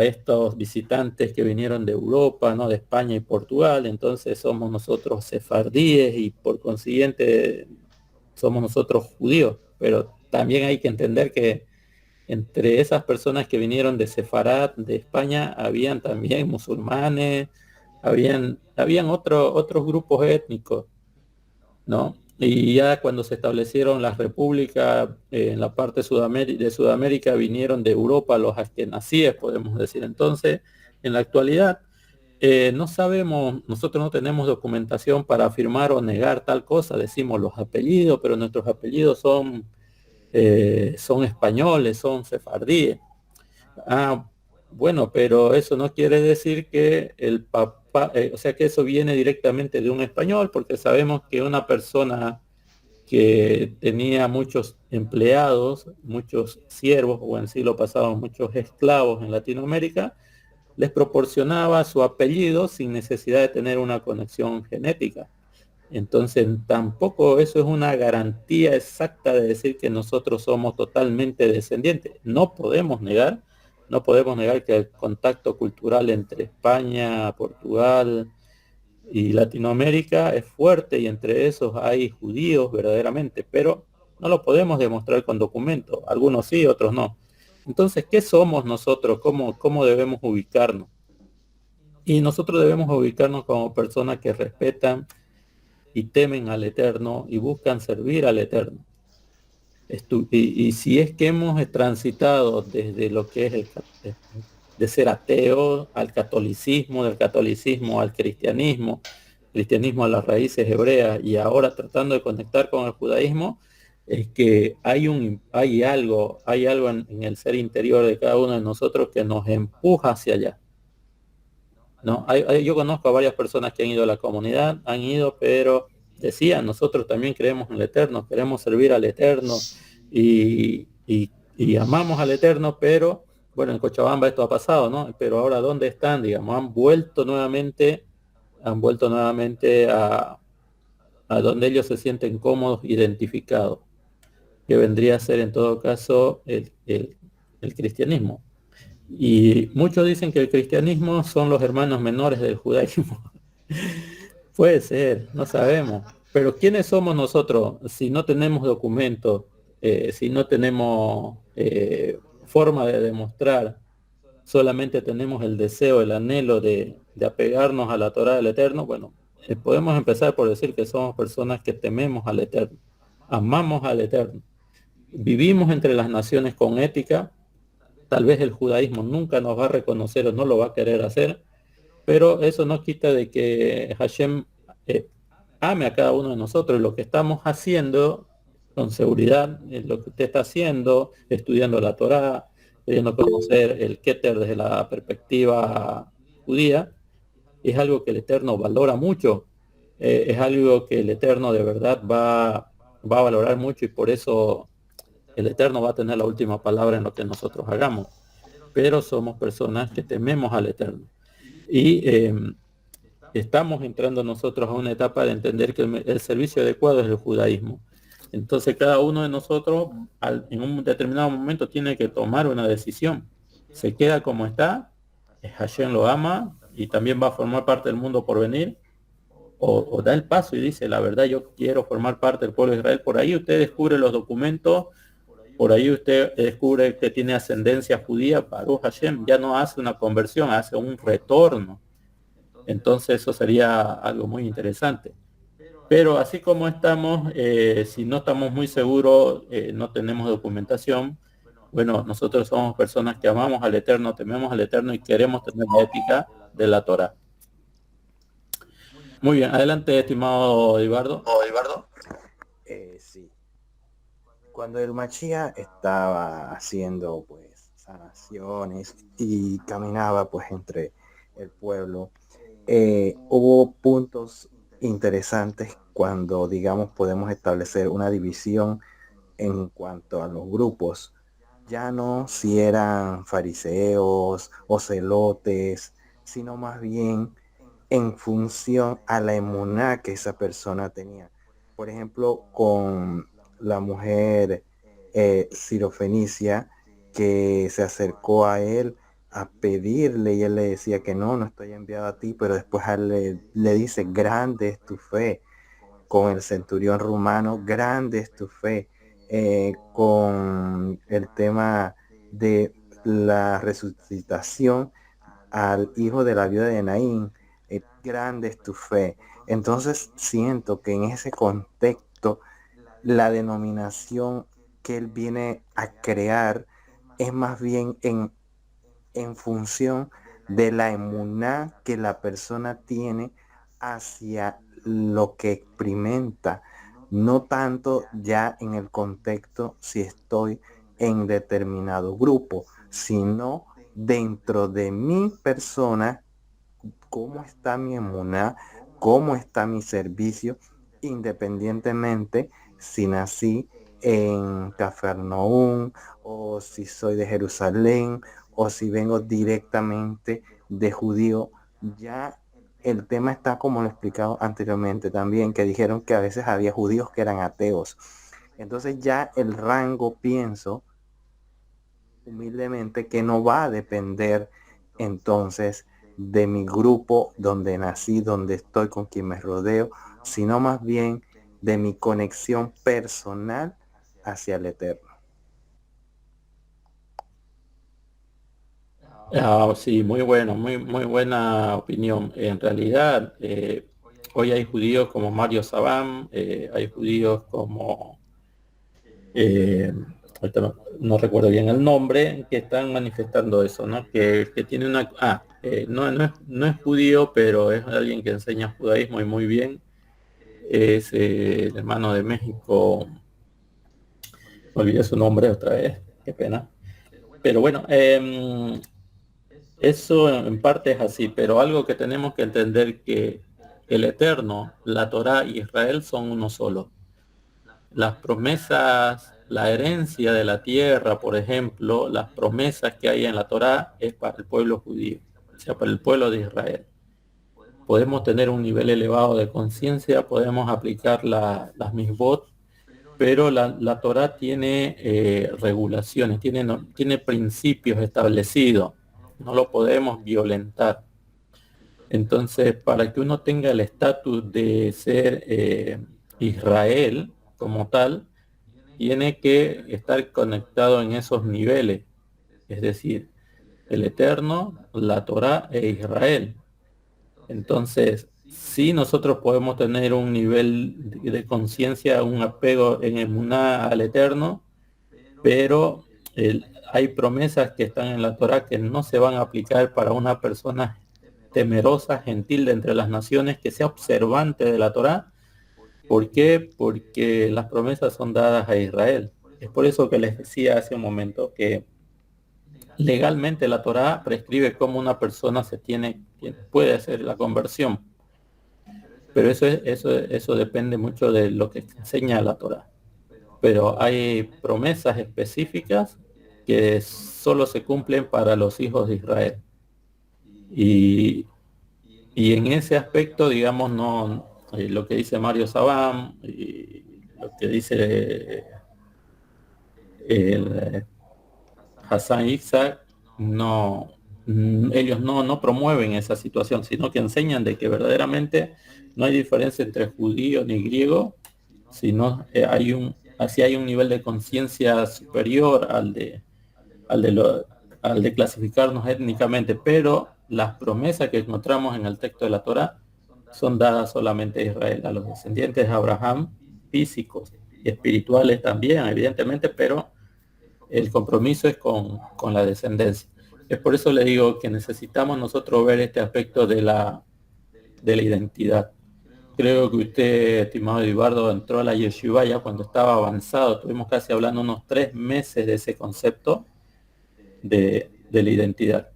estos visitantes que vinieron de Europa, ¿no? De España y Portugal. Entonces somos nosotros sefardíes y por consiguiente somos nosotros judíos. Pero también hay que entender que entre esas personas que vinieron de Sefarad, de España, habían también musulmanes, habían otros grupos étnicos, ¿no? Y ya cuando se establecieron las repúblicas en la parte de Sudamérica, vinieron de Europa los askenazíes, podemos decir. Entonces, en la actualidad, no sabemos, nosotros no tenemos documentación para afirmar o negar tal cosa. Decimos los apellidos, pero nuestros apellidos son españoles, son sefardíes. Bueno, pero eso no quiere decir que el papá, o sea que eso viene directamente de un español, porque sabemos que una persona que tenía muchos empleados, muchos siervos, o en el siglo pasado muchos esclavos en Latinoamérica, les proporcionaba su apellido sin necesidad de tener una conexión genética. Entonces tampoco eso es una garantía exacta de decir que nosotros somos totalmente descendientes. No podemos negar que el contacto cultural entre España, Portugal y Latinoamérica es fuerte y entre esos hay judíos verdaderamente, pero no lo podemos demostrar con documentos. Algunos sí, otros no. Entonces, ¿qué somos nosotros? ¿Cómo debemos ubicarnos? Y nosotros debemos ubicarnos como personas que respetan y temen al Eterno y buscan servir al Eterno. Y si es que hemos transitado desde lo que es de ser ateo al catolicismo, del catolicismo al cristianismo a las raíces hebreas y ahora tratando de conectar con el judaísmo, es que hay algo en el ser interior de cada uno de nosotros que nos empuja hacia allá. ¿No? Yo conozco a varias personas que han ido a la comunidad, pero decían, nosotros también creemos en el Eterno, queremos servir al Eterno y amamos al Eterno, pero bueno, en Cochabamba esto ha pasado, ¿no? Pero ahora, ¿dónde están? Digamos, han vuelto nuevamente a donde ellos se sienten cómodos, identificados, que vendría a ser en todo caso el cristianismo. Y muchos dicen que el cristianismo son los hermanos menores del judaísmo. Puede ser, no sabemos. Pero ¿quiénes somos nosotros si no tenemos documentos, si no tenemos forma de demostrar, solamente tenemos el deseo, el anhelo de apegarnos a la Torá del Eterno? Bueno, podemos empezar por decir que somos personas que tememos al Eterno, amamos al Eterno, vivimos entre las naciones con ética. Tal vez el judaísmo nunca nos va a reconocer o no lo va a querer hacer, pero eso no quita de que Hashem ame a cada uno de nosotros. Lo que estamos haciendo con seguridad, lo que usted está haciendo, estudiando la Torá, queriendo conocer el Keter desde la perspectiva judía, es algo que el Eterno valora mucho, es algo que el Eterno de verdad va a valorar mucho, y por eso el Eterno va a tener la última palabra en lo que nosotros hagamos. Pero somos personas que tememos al Eterno. Y estamos entrando nosotros a una etapa de entender que el servicio adecuado es el judaísmo. Entonces cada uno de nosotros en un determinado momento tiene que tomar una decisión. Se queda como está, Hashem lo ama y también va a formar parte del mundo por venir, o da el paso y dice, la verdad, yo quiero formar parte del pueblo de Israel. Por ahí usted descubre los documentos, por ahí usted descubre que tiene ascendencia judía. Baruch Hashem, ya no hace una conversión, hace un retorno. Entonces eso sería algo muy interesante. Pero así como estamos, si no estamos muy seguros, no tenemos documentación, bueno, nosotros somos personas que amamos al Eterno, tememos al Eterno y queremos tener la ética de la Torah. Muy bien, adelante, estimado Eduardo. Sí. Cuando el Mashiach estaba haciendo pues sanaciones y caminaba pues entre el pueblo, hubo puntos interesantes cuando, digamos, podemos establecer una división en cuanto a los grupos. Ya no si eran fariseos o celotes, sino más bien en función a la emuná que esa persona tenía. Por ejemplo, con la mujer sirofenicia que se acercó a él a pedirle, y él le decía que no estoy enviado a ti, pero después a él le dice, grande es tu fe. Con el centurión rumano, grande es tu fe. Con el tema de la resucitación al hijo de la viuda de Naín, grande es tu fe. Entonces siento que en ese contexto la denominación que él viene a crear es más bien en función de la emuná que la persona tiene hacia lo que experimenta, no tanto ya en el contexto si estoy en determinado grupo, sino dentro de mi persona, cómo está mi emuná, cómo está mi servicio, independientemente si nací en Cafarnaúm o si soy de Jerusalén o si vengo directamente de judío. Ya el tema está como lo he explicado anteriormente también, que dijeron que a veces había judíos que eran ateos. Entonces ya el rango, pienso humildemente, que no va a depender entonces de mi grupo donde nací, donde estoy, con quien me rodeo, sino más bien de mi conexión personal hacia el Eterno. Sí, muy bueno, muy buena opinión. En realidad, hoy hay judíos como Mario Sabam, hay judíos como, ahorita no recuerdo bien el nombre, que están manifestando eso, ¿no? Que tiene una... no es judío, pero es alguien que enseña judaísmo y muy bien. Es el hermano de México, olvidé su nombre otra vez, qué pena. Pero bueno, eso en parte es así, pero algo que tenemos que entender, que el Eterno, la Torá y Israel son uno solo. Las promesas la herencia de la tierra, por ejemplo, las promesas que hay en la Torá es para el pueblo judío, o sea, para el pueblo de Israel. Podemos tener un nivel elevado de conciencia, podemos aplicar las misbot, pero la Torá tiene regulaciones, tiene principios establecidos, no lo podemos violentar. Entonces, para que uno tenga el estatus de ser Israel como tal, tiene que estar conectado en esos niveles, es decir, el Eterno, la Torá e Israel. Entonces, sí nosotros podemos tener un nivel de conciencia, un apego en emuná al Eterno, pero hay promesas que están en la Torá que no se van a aplicar para una persona temerosa, gentil de entre las naciones, que sea observante de la Torá. ¿Por qué? Porque las promesas son dadas a Israel. Es por eso que les decía hace un momento que legalmente la Torá prescribe cómo una persona puede hacer la conversión. Pero eso depende mucho de lo que enseña la Torá. Pero hay promesas específicas que solo se cumplen para los hijos de Israel. Y en ese aspecto, digamos, no lo que dice Mario Sabam y lo que dice el Hassan Isaac, ellos no promueven esa situación, sino que enseñan de que verdaderamente no hay diferencia entre judío ni griego, sino así hay un nivel de conciencia superior al de clasificarnos étnicamente, pero las promesas que encontramos en el texto de la Torá son dadas solamente a Israel, a los descendientes de Abraham, físicos y espirituales también, evidentemente, pero el compromiso es con la descendencia. Es por eso le digo que necesitamos nosotros ver este aspecto de la identidad. Creo que usted, estimado Eduardo, entró a la yeshiva ya cuando estaba avanzado. Estuvimos casi hablando unos 3 meses de ese concepto de la identidad.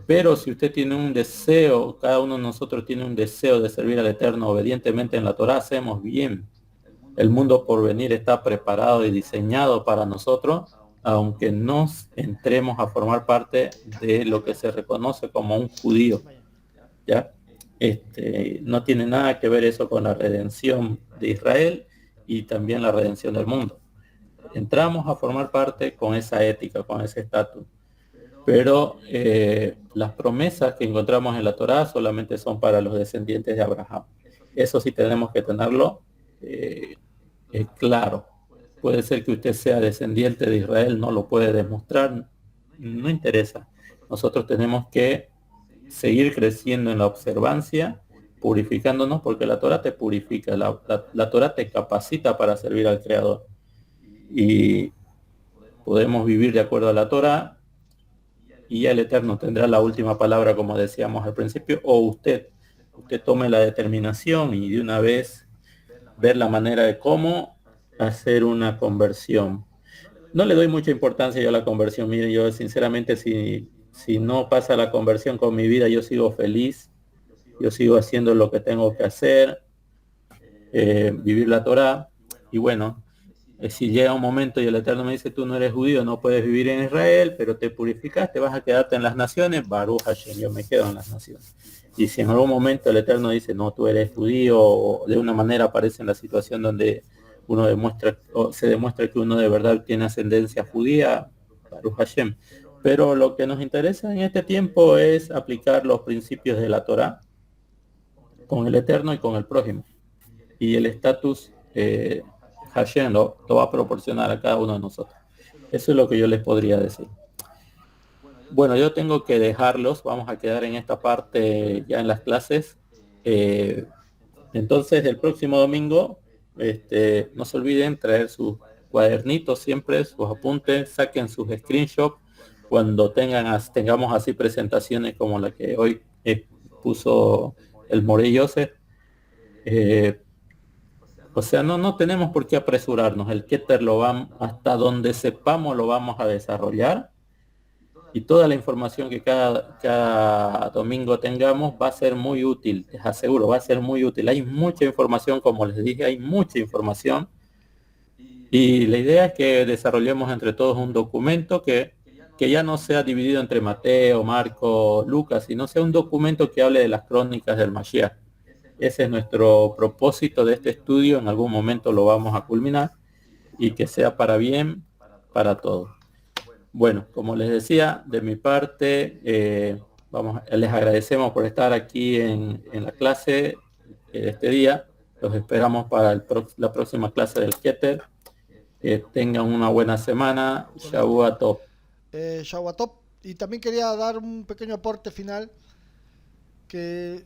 Pero si usted tiene un deseo, cada uno de nosotros tiene un deseo de servir al Eterno obedientemente en la Torá, hacemos bien. El mundo por venir está preparado y diseñado para nosotros, aunque no entremos a formar parte de lo que se reconoce como un judío. ¿Ya? No tiene nada que ver eso con la redención de Israel y también la redención del mundo. Entramos a formar parte con esa ética, con ese estatus. Pero las promesas que encontramos en la Torá solamente son para los descendientes de Abraham. Eso sí tenemos que tenerlo claro. Puede ser que usted sea descendiente de Israel, no lo puede demostrar, no interesa. Nosotros tenemos que seguir creciendo en la observancia, purificándonos, porque la Torá te purifica, la Torá te capacita para servir al Creador. Y podemos vivir de acuerdo a la Torá, y el Eterno tendrá la última palabra, como decíamos al principio, o usted tome la determinación y de una vez ver la manera de cómo hacer una conversión. No le doy mucha importancia yo a la conversión. Mire, yo sinceramente si no pasa la conversión con mi vida, yo sigo feliz, yo sigo haciendo lo que tengo que hacer, vivir la Torá. Y bueno, si llega un momento y el Eterno me dice, tú no eres judío, no puedes vivir en Israel, pero te purificaste, vas a quedarte en las naciones, Baruch Hashem, yo me quedo en las naciones. Y si en algún momento el Eterno dice, no, tú eres judío, o de una manera aparece en la situación donde uno se demuestra que uno de verdad tiene ascendencia judía, Baruch Hashem. Pero lo que nos interesa en este tiempo es aplicar los principios de la Torá con el Eterno y con el prójimo. Y el estatus Hashem lo va a proporcionar a cada uno de nosotros. Eso es lo que yo les podría decir. Bueno, yo tengo que dejarlos, vamos a quedar en esta parte ya en las clases. Entonces el próximo domingo, no se olviden traer sus cuadernitos siempre, sus apuntes, saquen sus screenshots cuando tengamos así presentaciones como la que hoy puso el Morey Joseph. O sea, no tenemos por qué apresurarnos. El Keter hasta donde sepamos lo vamos a desarrollar. Y toda la información que cada domingo tengamos va a ser muy útil, les aseguro, va a ser muy útil. Hay mucha información, como les dije, hay mucha información. Y la idea es que desarrollemos entre todos un documento que ya no sea dividido entre Mateo, Marco, Lucas, sino sea un documento que hable de las crónicas del Mashiach. Ese es nuestro propósito de este estudio. En algún momento lo vamos a culminar y que sea para bien para todos. Bueno, como les decía, de mi parte, les agradecemos por estar aquí en la clase de este día. Los esperamos para la próxima clase del Keter. Que tengan una buena semana. Shavua Tov. Shavua Tov. Y también quería dar un pequeño aporte final que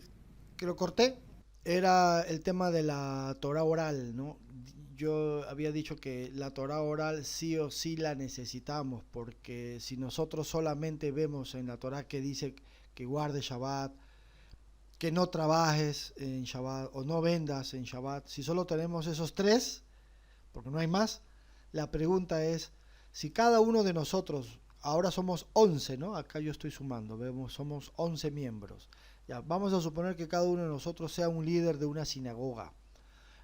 lo corté. Era el tema de la Torah oral, ¿no? Yo había dicho que la Torah oral sí o sí la necesitamos, porque si nosotros solamente vemos en la Torah que dice que guardes Shabbat, que no trabajes en Shabbat o no vendas en Shabbat, si solo tenemos esos tres, porque no hay más, la pregunta es, si cada uno de nosotros, ahora somos 11, ¿no? Acá yo estoy sumando, vemos, somos 11 miembros. Ya, vamos a suponer que cada uno de nosotros sea un líder de una sinagoga.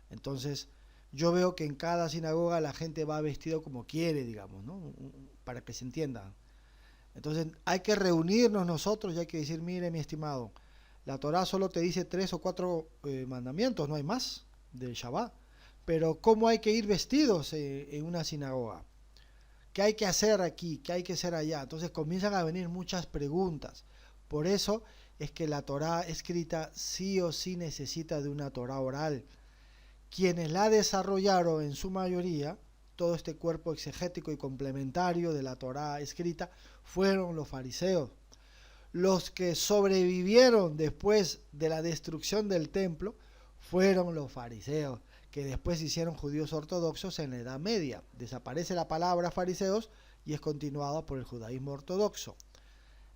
Entonces, yo veo que en cada sinagoga la gente va vestido como quiere, digamos, ¿no? Para que se entienda. Entonces, hay que reunirnos nosotros y hay que decir, mire, mi estimado, la Torah solo te dice 3 o 4 mandamientos, no hay más del Shabbat. Pero ¿cómo hay que ir vestidos en una sinagoga? ¿Qué hay que hacer aquí? ¿Qué hay que hacer allá? Entonces comienzan a venir muchas preguntas. Por eso es que la Torah escrita sí o sí necesita de una Torah oral. Quienes la desarrollaron en su mayoría, todo este cuerpo exegético y complementario de la Torah escrita, fueron los fariseos. Los que sobrevivieron después de la destrucción del templo fueron los fariseos, que después se hicieron judíos ortodoxos en la Edad Media. Desaparece la palabra fariseos y es continuada por el judaísmo ortodoxo.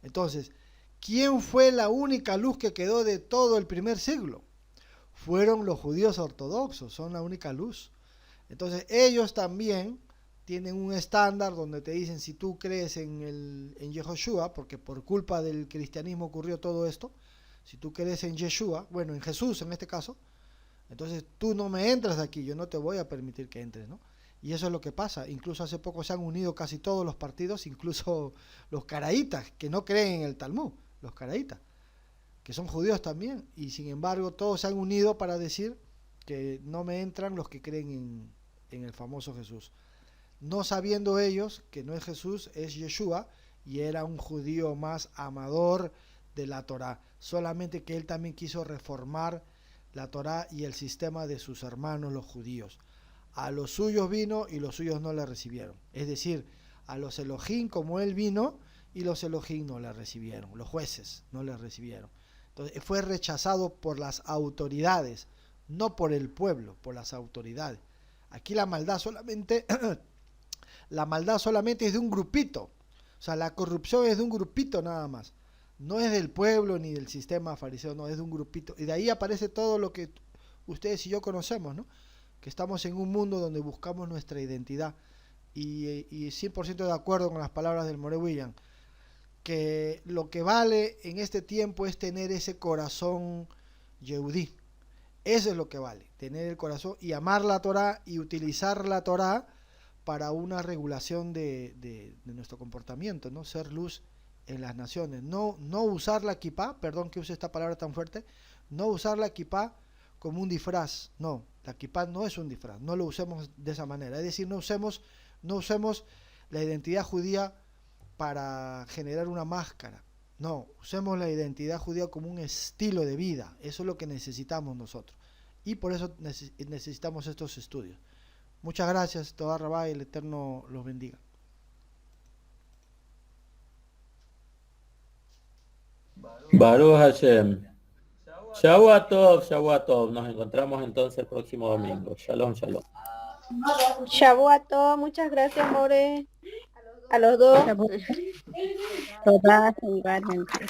Entonces, ¿quién fue la única luz que quedó de todo el primer siglo? Fueron los judíos ortodoxos, son la única luz. Entonces, ellos también tienen un estándar donde te dicen, si tú crees en Yehoshua, porque por culpa del cristianismo ocurrió todo esto, si tú crees en Yeshua, bueno, en Jesús en este caso, entonces tú no me entras aquí, yo no te voy a permitir que entres, ¿no? Y eso es lo que pasa. Incluso hace poco se han unido casi todos los partidos, incluso los caraítas, que no creen en el Talmud, los caraítas, que son judíos también, y sin embargo todos se han unido para decir que no me entran los que creen en el famoso Jesús. No sabiendo ellos que no es Jesús, es Yeshua, y era un judío más amador de la Torá, solamente que él también quiso reformar la Torá y el sistema de sus hermanos los judíos. A los suyos vino y los suyos no le recibieron. Es decir, a los Elohim como él vino y los Elohim no le recibieron. Los jueces no le recibieron. Entonces fue rechazado por las autoridades, no por el pueblo, por las autoridades. Aquí la maldad solamente es de un grupito. O sea, la corrupción es de un grupito nada más. No es del pueblo ni del sistema fariseo, no, es de un grupito. Y de ahí aparece todo lo que ustedes y yo conocemos, ¿no? Que estamos en un mundo donde buscamos nuestra identidad. Y 100% de acuerdo con las palabras del More William, que lo que vale en este tiempo es tener ese corazón yehudí. Eso es lo que vale, tener el corazón y amar la Torah y utilizar la Torah para una regulación de nuestro comportamiento, ¿no? Ser luz en las naciones, no usar la kipá, perdón que use esta palabra tan fuerte, no usar la kipá como un disfraz, no, la kipá no es un disfraz, no lo usemos de esa manera, es decir, no usemos la identidad judía para generar una máscara, no, usemos la identidad judía como un estilo de vida, eso es lo que necesitamos nosotros, y por eso necesitamos estos estudios. Muchas gracias, Toda Rabá, y el Eterno los bendiga. Baruch Hashem. Shavua Tov, Shavua Tov. Nos encontramos entonces el próximo domingo. Shalom, shalom. Shabuato, muchas gracias, More. A los dos. Todas igualmente.